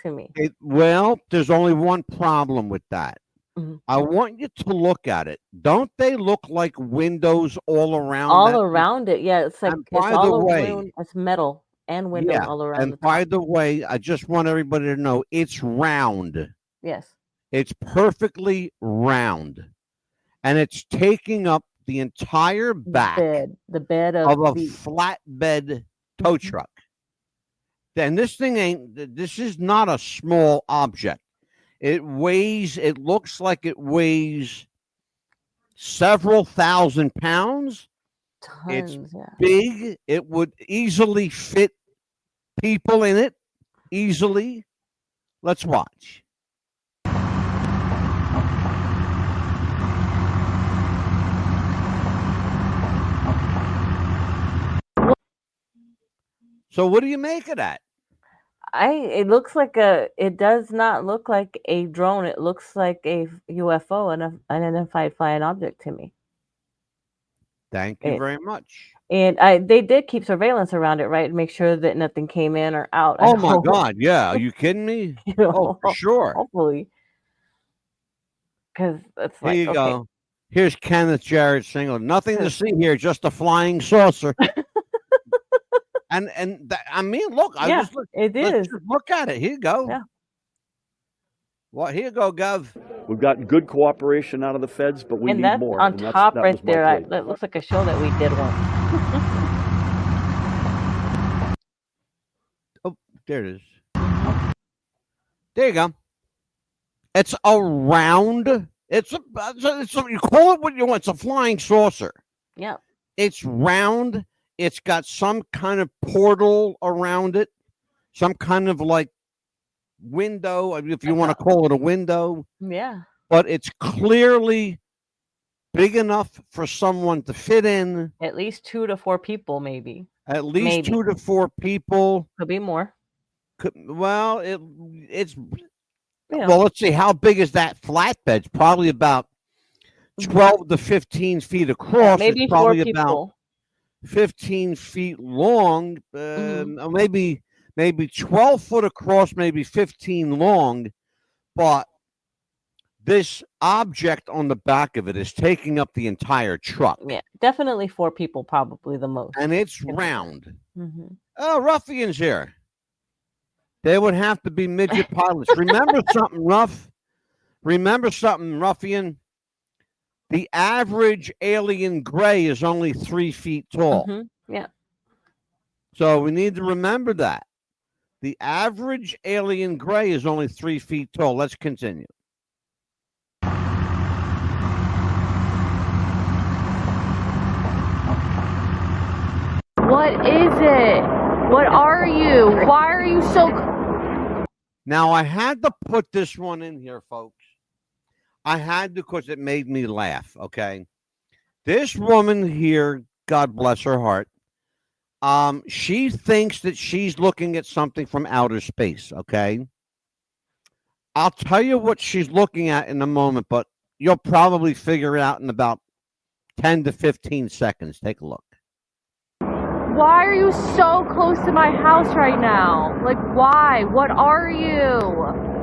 to me. Well, there's only one problem with that. I want you to look at it. Don't they look like windows all around? All around it, yeah. It's like it's by the all way, around, it's metal and windows all around. And by the way, I just want everybody to know it's round. Yes. It's perfectly round. And it's taking up the entire back the bed of a the flatbed tow truck. And this thing this is not a small object. It looks like it weighs several thousand pounds. Tons, it's big. It would easily fit people in it. Easily. Let's watch. So what do you make of that? It looks like it does not look like a drone. It looks like a UFO, an unidentified flying object to me. Thank you very much. And they did keep surveillance around it, right? Make sure that nothing came in or out. Oh my God. Yeah. Are you kidding me? Oh, for sure. Hopefully. Because it's like, here you go. Here's Kenneth Jarrett single. Nothing to see here, just a flying saucer. I mean, look, it is. Let's just look at it. Here you go. Yeah. Well, here you go, Gov. We've got good cooperation out of the feds, but we and need that's more. On and top that right there, plate. that looks like a show that we did once. Oh, there it is. There you go. It's a round. It's a you call it what you want. It's a flying saucer. Yeah. It's round. It's got some kind of portal around it, some kind of like window, if you want to call it a window. Yeah. But it's clearly big enough for someone to fit in. At least 2 to 4 people, maybe. At least 2 to 4 people. Could be more. Well, it's. Yeah. Well, let's see. How big is that flatbed? It's probably about 12 to 15 feet across. Maybe it's probably 4 people. About 15 feet long, maybe 12 foot across, maybe 15 long, but this object on the back of it is taking up the entire truck. Yeah, definitely 4 people, probably the most. And it's round. Oh, ruffians here. They would have to be midget pilots. Remember something, ruffian. The average alien gray is only 3 feet tall. Yeah. So we need to remember that. The average alien gray is only 3 feet tall. Let's continue. What is it? What are you? Why are you so... Now, I had to put this one in here, folks. I had to because it made me laugh, okay? This woman here, God bless her heart, she thinks that she's looking at something from outer space, okay? I'll tell you what she's looking at in a moment, but you'll probably figure it out in about 10 to 15 seconds. Take a look. Why are you so close to my house right now? Like, why? What are you?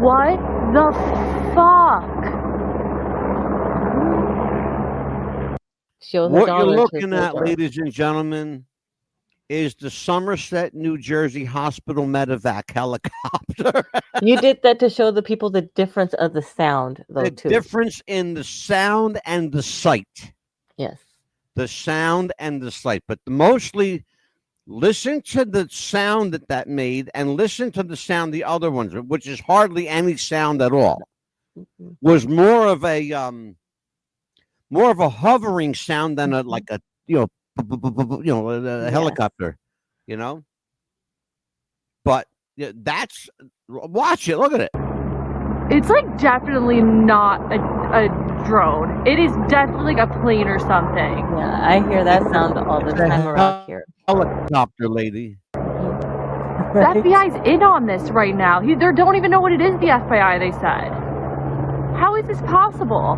What the fuck? Show the What you're dollar to looking at, people. ladies and gentlemen, is the Somerset, New Jersey Hospital Medevac helicopter. You did that to show the people the difference of the sound, though, The too. difference in the sound and the sight. Yes. The sound and the sight. But mostly listen to the sound that made and listen to the sound the other ones, which is hardly any sound at all. Was more of a hovering sound than a helicopter, But that's watch it. Look at it. It's like definitely not a drone. It is definitely like a plane or something. Yeah, I hear that sound all the time around here. Helicopter lady. The FBI's in on this right now. They don't even know what it is, the FBI, they said. How is this possible?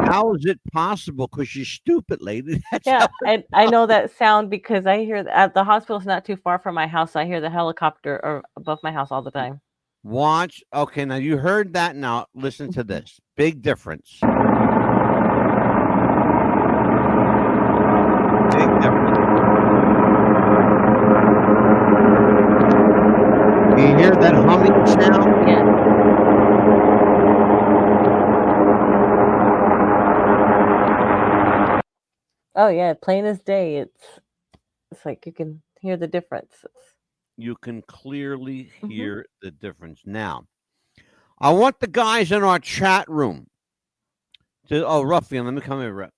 How is it possible? Because you're stupid, lady. Yeah, I know that sound because I hear at the hospital's not too far from my house. So I hear the helicopter above my house all the time. Watch. Okay, now you heard that. Now listen to this. Big difference. Big difference. You hear that humming sound? Yeah. Oh yeah, plain as day. It's like you can hear the difference. You can clearly hear the difference. Now, I want the guys in our chat room to Ruffian, let me come here, Rep.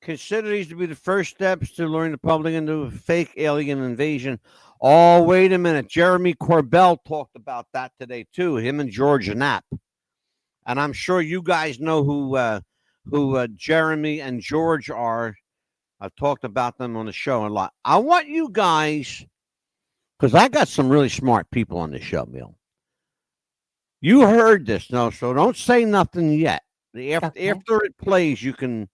Consider these to be the first steps to luring the public into a fake alien invasion. Oh, wait a minute. Jeremy Corbell talked about that today too. Him and George Knapp. And I'm sure you guys know who Jeremy and George are. I've talked about them on the show a lot. I want you guys, because I got some really smart people on the show, Bill. You heard this, so don't say nothing yet. After it plays, you can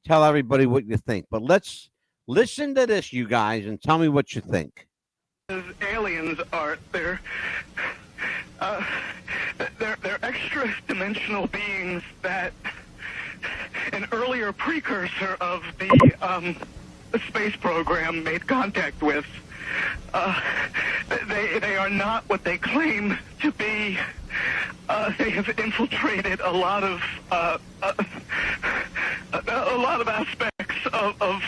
tell everybody what you think. But let's listen to this, you guys, and tell me what you think. Aliens are they're extra-dimensional beings that an earlier precursor of the space program made contact with. They are not what they claim to be. They have infiltrated a lot of aspects of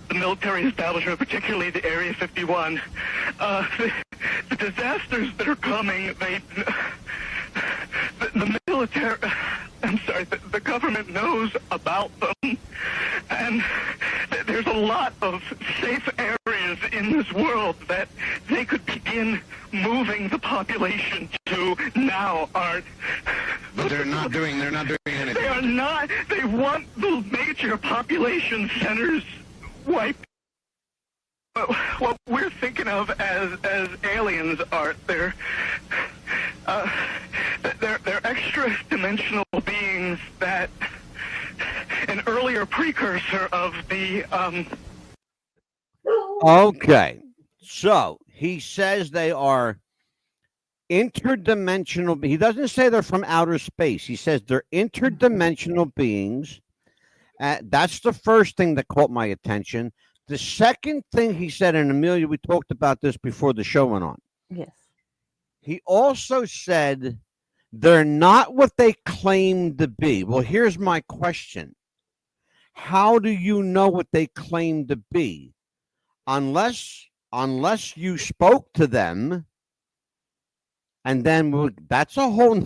the military establishment, particularly the Area 51. The disasters that are coming, the military, the government knows about them, and there's a lot of safe areas in this world that they could begin moving the population to now, Art. But they're not doing anything. They are not. They want the major population centers wiped. What we're thinking of as aliens, Art, they're extra-dimensional beings that an earlier precursor of the Okay, so he says they are interdimensional. He doesn't say they're from outer space. He says they're interdimensional beings. That's the first thing that caught my attention. The second thing he said, and Amelia, we talked about this before the show went on. Yes. He also said they're not what they claim to be. Well, here's my question. How do you know what they claim to be? Unless you spoke to them, and then that's a whole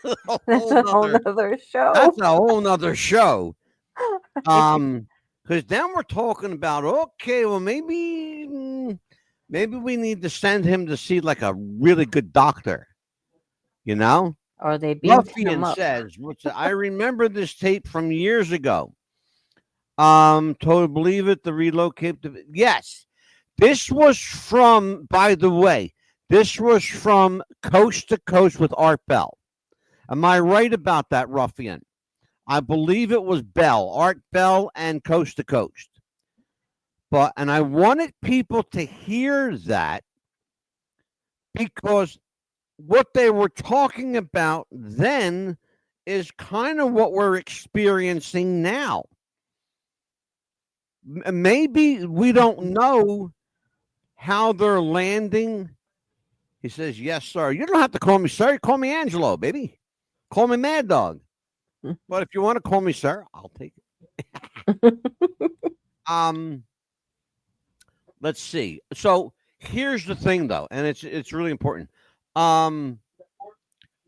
nother show. That's a whole nother show. Because then we're talking about, okay, well, maybe we need to send him to see like a really good doctor, Or they beat him Ruffian up. says, I remember this tape from years ago. To believe it, the relocate. Yes, this was from, by the way, this was from Coast to Coast with Art Bell. Am I right about that, Ruffian? I believe it was Bell, Art Bell, and Coast to Coast. And I wanted people to hear that because what they were talking about then is kind of what we're experiencing now. Maybe we don't know how they're landing. He says, yes, sir. You don't have to call me sir. Call me Angelo, baby. Call me Mad Dog. But if you want to call me sir, I'll take it. Let's see. So here's the thing, though, and it's really important.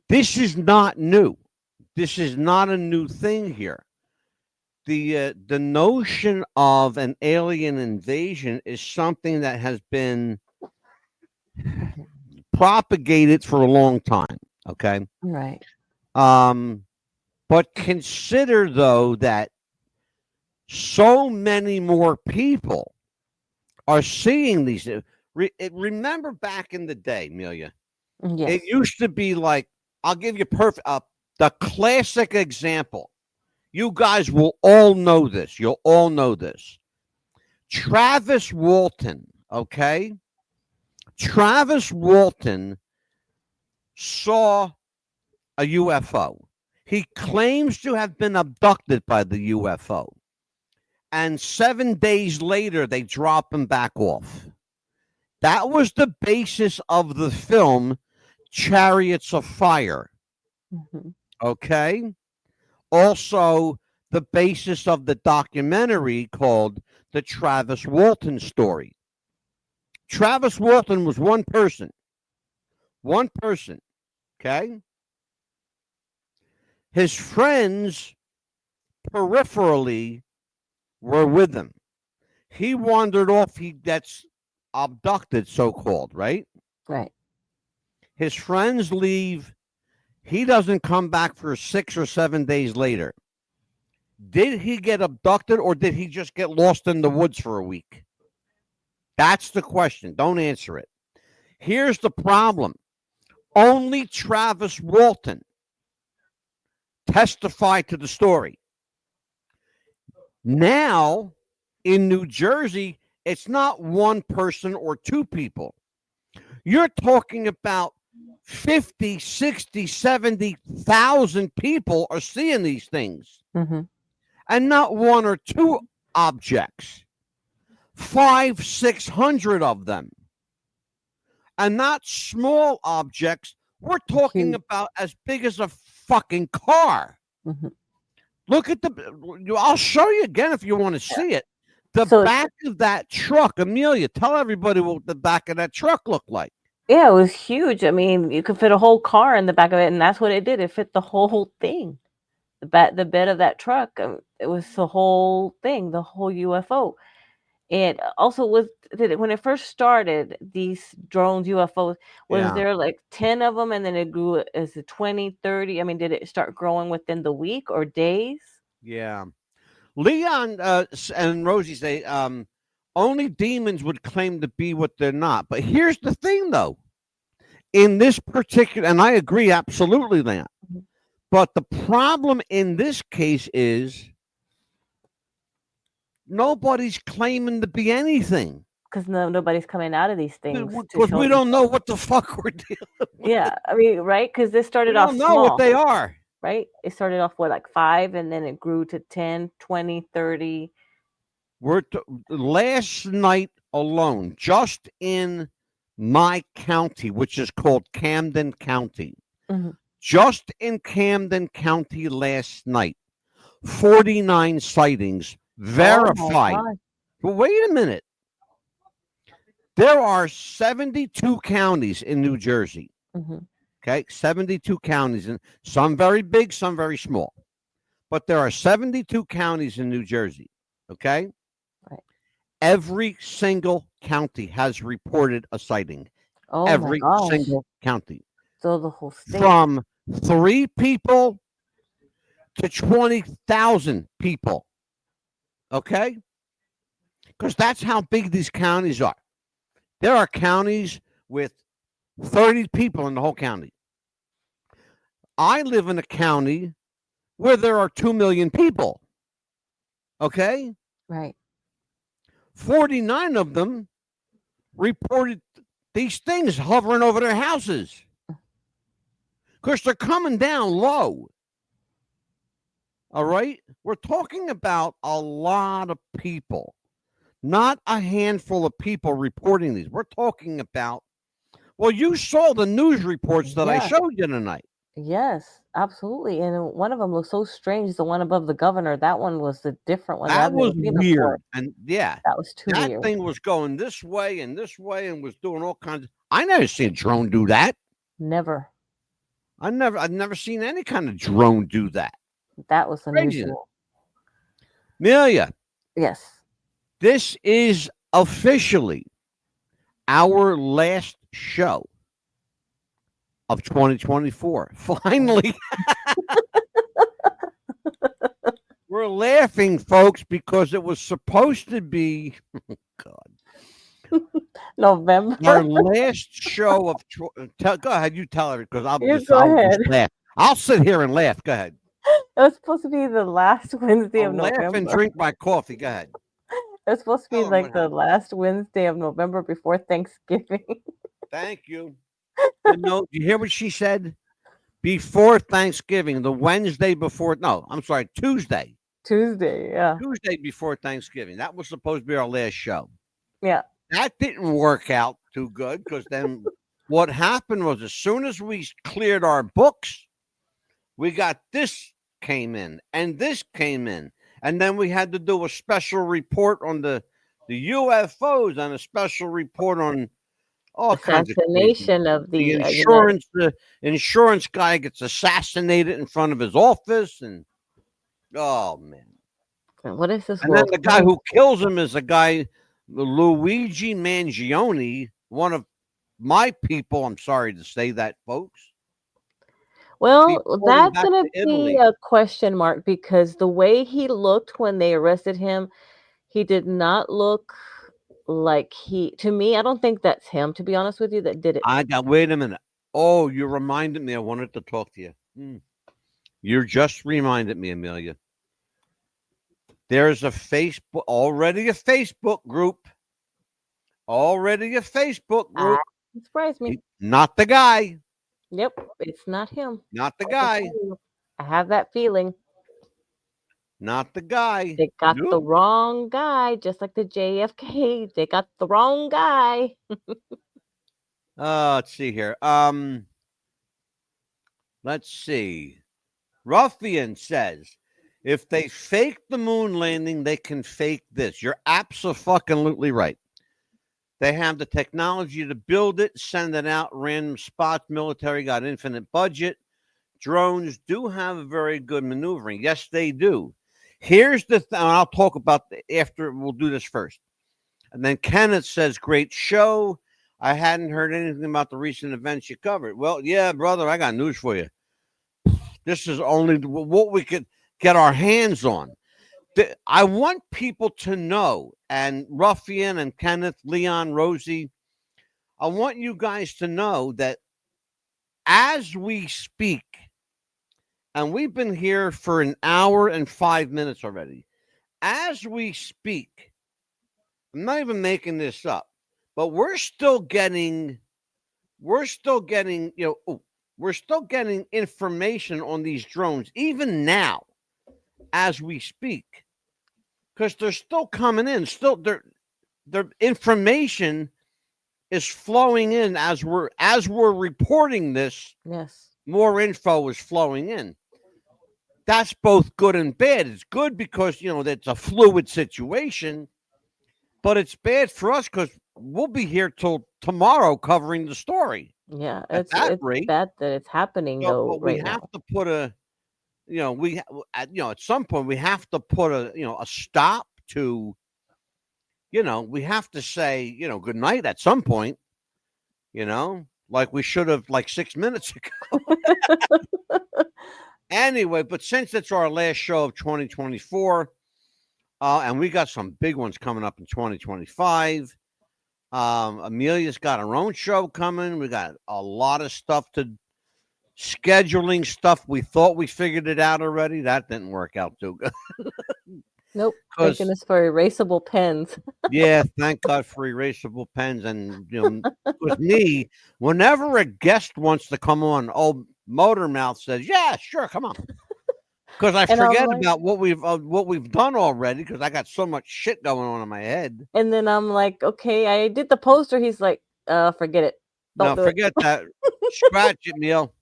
This is not new. This is not a new thing here. The notion of an alien invasion is something that has been propagated for a long time. Okay. Right. But consider, though, that so many more people are seeing these. Remember back in the day, Amelia, Yes. it used to be like, I'll give you the classic example. You guys will all know this. You'll all know this. Travis Walton, okay? Travis Walton saw a UFO. He claims to have been abducted by the UFO. And 7 days later, they drop him back off. That was the basis of the film Chariots of Fire. Mm-hmm. Okay? Also, the basis of the documentary called The Travis Walton Story. Travis Walton was one person. One person. Okay? His friends peripherally were with him. He wandered off. That's abducted, so-called, right? Right. His friends leave. He doesn't come back for 6 or 7 days later. Did he get abducted, or did he just get lost in the woods for a week? That's the question. Don't answer it. Here's the problem. Only Travis Walton testified to the story. Now, in New Jersey, it's not one person or two people. You're talking about 50, 60, 70,000 people are seeing these things. Mm-hmm. And not one or two objects. 500, 600 of them. And not small objects. We're talking about as big as a fucking car. Mm-hmm. Look at I'll show you again if you want to see it. The back of that truck. Amelia, tell everybody what the back of that truck looked like. Yeah, it was huge. I mean, you could fit a whole car in the back of it, and that's what it did. It fit the whole thing. The bed of that truck, it was the whole thing, the whole UFO. And also, when it first started, these drones, UFOs, was there like 10 of them, and then it grew as 20, 30? I mean, did it start growing within the week or days? Yeah. Leon and Rosie say only demons would claim to be what they're not. But here's the thing, though. In this particular, and I agree absolutely, Leon. Mm-hmm. But the problem in this case is nobody's claiming to be anything. Because nobody's coming out of these things. Because we don't know what the fuck we're dealing with. Yeah, I mean, right? Because this started off small. We don't know what they are. Right? It started off with like 5, and then it grew to 10, 20, 30. Last night alone, just in my county, which is called Camden County, mm-hmm. just in Camden County last night, 49 sightings verified. But wait a minute. There are 72 counties in New Jersey. Mm-hmm. Okay, 72 counties, and some very big, some very small. But there are 72 counties in New Jersey. Okay? Right. Every single county has reported a sighting. Oh, every single county. So the whole state. From 3 people to 20,000 people. Okay? Because that's how big these counties are. There are counties with 30 people in the whole county. I live in a county where there are 2 million people. Okay? Right. 49 of them reported these things hovering over their houses. Because they're coming down low. All right? We're talking about a lot of people, not a handful of people reporting these. We're talking about, well, you saw the news reports that I showed you tonight. Yes, absolutely. And one of them looks so strange. The one above the governor. That one was the different one. That I've never was seen weird. before. And yeah, that was too that weird. thing was going this way and was doing all kinds of. I never seen a drone do that. Never. I've never seen any kind of drone do that. That was Crazy. unusual. Amelia. Yes. This is officially our last show of 2024. Finally. We're laughing, folks, because it was supposed to be, November. our last show of. Go ahead, you tell her because I'll You just go laugh. I'll sit here and laugh. Go ahead. It was supposed to be the last Wednesday I'll of laugh November. and drink my coffee. Go ahead. It was supposed to be like the last Wednesday of November before Thanksgiving. Thank you. You hear what she said? Before Thanksgiving, the Wednesday before. No, I'm sorry, Tuesday. Tuesday, yeah. Tuesday before Thanksgiving. That was supposed to be our last show. Yeah. That didn't work out too good because then what happened was as soon as we cleared our books, we got this came in and this came in. And then we had to do a special report on the UFO'S and a special report on all kinds of assassination of the insurance. The insurance guy gets assassinated in front of his office, and oh man, what is this? And then the guy who kills him is a guy, Luigi Mangione, one of my people. I'm sorry to say that, folks. Well, that's going to be a question mark because the way he looked when they arrested him, he did not look like to me, I don't think that's him, to be honest with you, that did it. Wait a minute. Oh, you reminded me. I wanted to talk to you. You just reminded me, Amelia. There's already a Facebook group. Surprised me. Not the guy. Yep, it's not him. Not the guy. I have that feeling. Not the guy. They got the wrong guy, just like the JFK. They got the wrong guy. Let's see here. Let's see. Ruffian says, if they fake the moon landing, they can fake this. You're absolutely right. They have the technology to build it, send it out, random spots. Military got infinite budget. Drones do have very good maneuvering. Yes, they do. Here's the thing. I'll talk about after. We'll do this first. And then Kenneth says, great show. I hadn't heard anything about the recent events you covered. Well, yeah, brother, I got news for you. This is only what we could get our hands on. I want people to know, and Ruffian and Kenneth, Leon, Rosie, I want you guys to know that as we speak, and we've been here for an hour and 5 minutes already, as we speak, I'm not even making this up, but we're still getting information on these drones, even now, as we speak. Because they're still coming in. Still, their information is flowing in as we're reporting this. Yes, more info is flowing in. That's both good and bad. It's good because it's a fluid situation, but it's bad for us because we'll be here till tomorrow covering the story. Yeah, it's bad that it's happening though. But we have to put at some point we have to put a stop to, we have to say, good night at some point, like we should have like 6 minutes ago. Anyway, but since it's our last show of 2024, and we got some big ones coming up in 2025. Amelia's got her own show coming. We got a lot of stuff scheduling stuff. We thought we figured it out already. That didn't work out too good. Nope. Thank goodness for erasable pens. Yeah, thank God for erasable pens. And with me, whenever a guest wants to come on, old Motor Mouth says, "Yeah, sure, come on." Because I forget about what we've done already. Because I got so much shit going on in my head. And then I'm like, okay, I did the poster. He's like, forget it. No, forget that. Scratch it, Neil.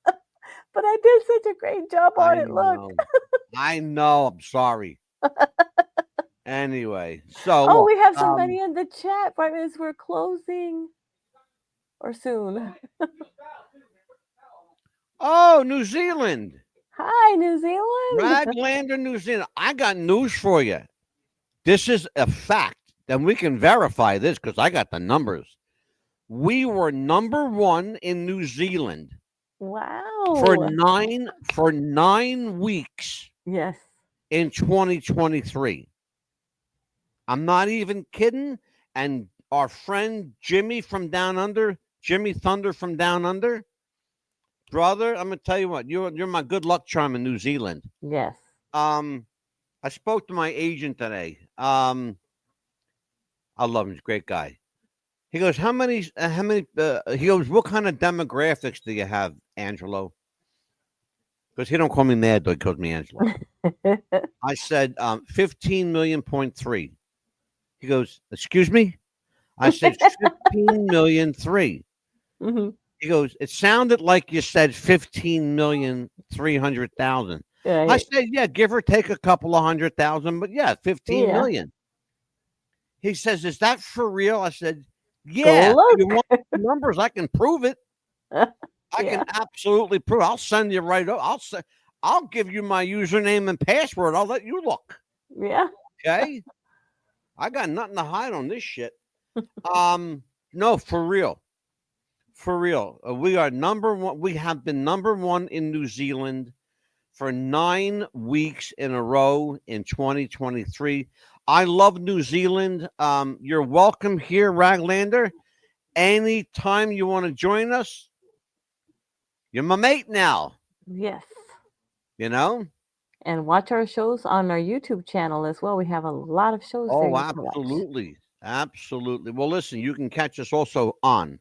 But I did such a great job on it. Look. I know. I'm sorry. Anyway, so we have somebody in the chat right as we're closing, or soon. Oh, New Zealand. Hi, New Zealand. Raglander, New Zealand. I got news for you. This is a fact, and we can verify this because I got the numbers. We were number 1 in New Zealand. Wow. For 9 weeks. Yes. In 2023. I'm not even kidding. And our friend Jimmy from Down Under, Jimmy Thunder from Down Under, brother, I'm gonna tell you what, you're my good luck charm in New Zealand. Yes. I spoke to my agent today. I love him. He's a great guy. He goes, how many, he goes, what kind of demographics do you have, Angelo? Because he don't call me Mad Dog, he calls me Angelo. I said, 15 million point 3. He goes, excuse me? I said, 15 million 3. Mm-hmm. He goes, it sounded like you said 15,300,000. Yeah, I said, yeah, give or take a couple of 100,000, but yeah, 15 million. He says, is that for real? I said, yeah, if you want the numbers, I can prove it. I can absolutely prove it. I'll send you right over. I'll give you my username and password. I'll let you look. Yeah. Okay. I got nothing to hide on this shit. No, for real. For real. We are number 1. We have been number 1 in New Zealand for 9 weeks in a row in 2023. I love New Zealand. You're welcome here, Raglander. Anytime you want to join us, you're my mate now. Yes. You know? And watch our shows on our YouTube channel as well. We have a lot of shows there. Oh, absolutely. Absolutely. Well, listen, you can catch us also on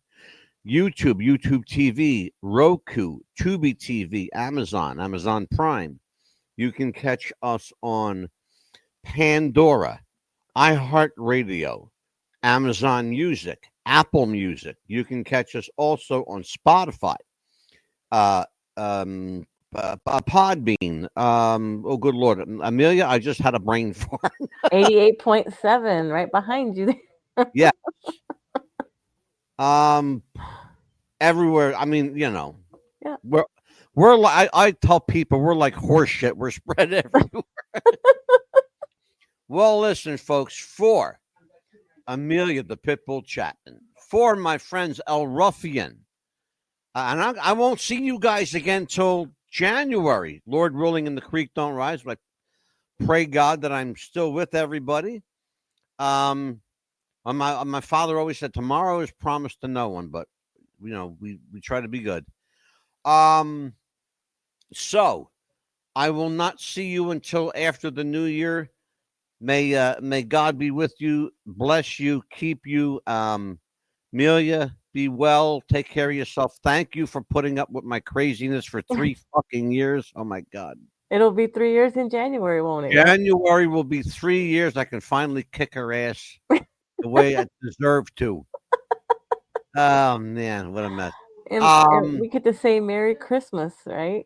YouTube, YouTube TV, Roku, Tubi TV, Amazon Prime. You can catch us on Pandora, iHeartRadio, Amazon Music, Apple Music. You can catch us also on Spotify, Podbean. Oh, good Lord. Amelia, I just had a brain fart. 88.7 right behind you. Yeah. Everywhere. I mean, you know. Yeah. We're like, I tell people we're like horse shit. We're spread everywhere. Well, listen, folks, for Amelia, the Pitbull Chapman, for my friends El Ruffian, and I won't see you guys again till January. Lord willing, and the creek don't rise. But I pray God that I'm still with everybody. My father always said tomorrow is promised to no one, but you know we try to be good. So I will not see you until after the new year. May God be with you, bless you, keep you. Amelia, be well, take care of yourself. Thank you for putting up with my craziness for 3 fucking years. Oh my God. It'll be 3 years in January, won't it? January will be 3 years. I can finally kick her ass the way I deserve to. Oh man, what a mess. And we get to say Merry Christmas, right?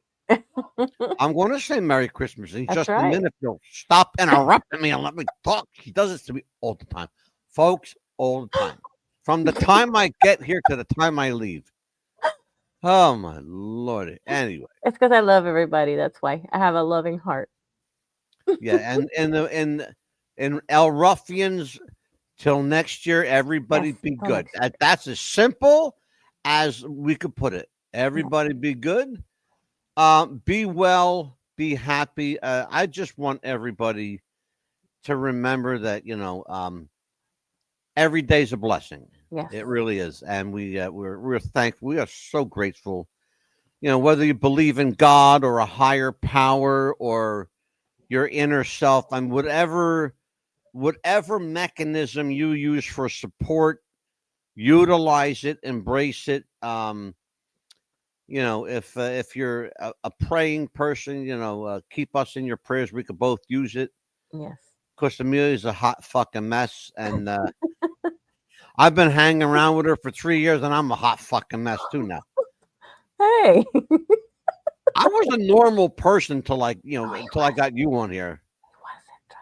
I'm going to say Merry Christmas in just right. a minute. You'll stop interrupting me and let me talk. He does this to me all the time. Folks, all the time. From the time I get here to the time I leave. Oh, my Lord. Anyway. It's because I love everybody. That's why. I have a loving heart. Yeah, and El Ruffians, till next year, everybody be good. That's as simple as we could put it. Everybody be good. Be well, be happy. I just want everybody to remember that, you know, every day's a blessing. Yes. It really is. And we're thankful. We are so grateful. You know, whether you believe in God or a higher power or your inner self, and whatever mechanism you use for support, utilize it, embrace it. If you're a praying person, keep us in your prayers. We could both use it. Yes. Because Amelia's a hot fucking mess, and I've been hanging around with her for 3 years, and I'm a hot fucking mess too now. Hey. I was a normal person until I got you on here.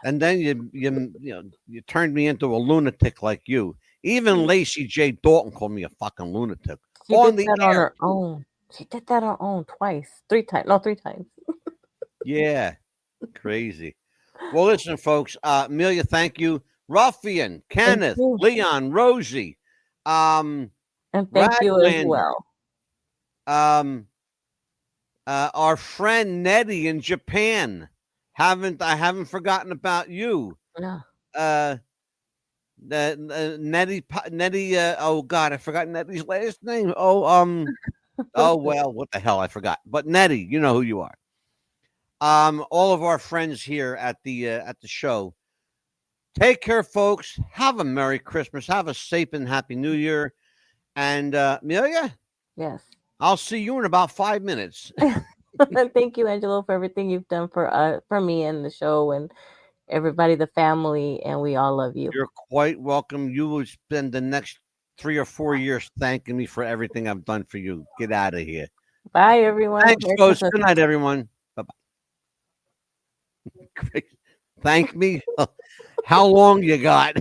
And then you turned me into a lunatic like you. Even Lacey J. Dalton called me a fucking lunatic. She did that on her own. She did that on her own twice. 3 times. No, 3 times. Yeah. Crazy. Well, listen, folks. Amelia, thank you. Ruffian, Kenneth, Leon, Rosie. And thank you as well. Our friend Nettie in Japan. I haven't forgotten about you. No. Nettie. Oh God, I forgot Nettie's last name. Oh well, what the hell, I forgot. But Nettie, you know who you are. All of our friends here at the show. Take care, folks. Have a Merry Christmas. Have a safe and Happy New Year. And Amelia? Yes. I'll see you in about 5 minutes. Thank you, Angelo, for everything you've done for me and the show and everybody, the family, and we all love you. You're quite welcome. You will spend the next 3 or 4 years thanking me for everything I've done for you. Get out of here. Bye, everyone. Thanks, folks. Good night, everyone. Bye-bye. Thank me. How long you got?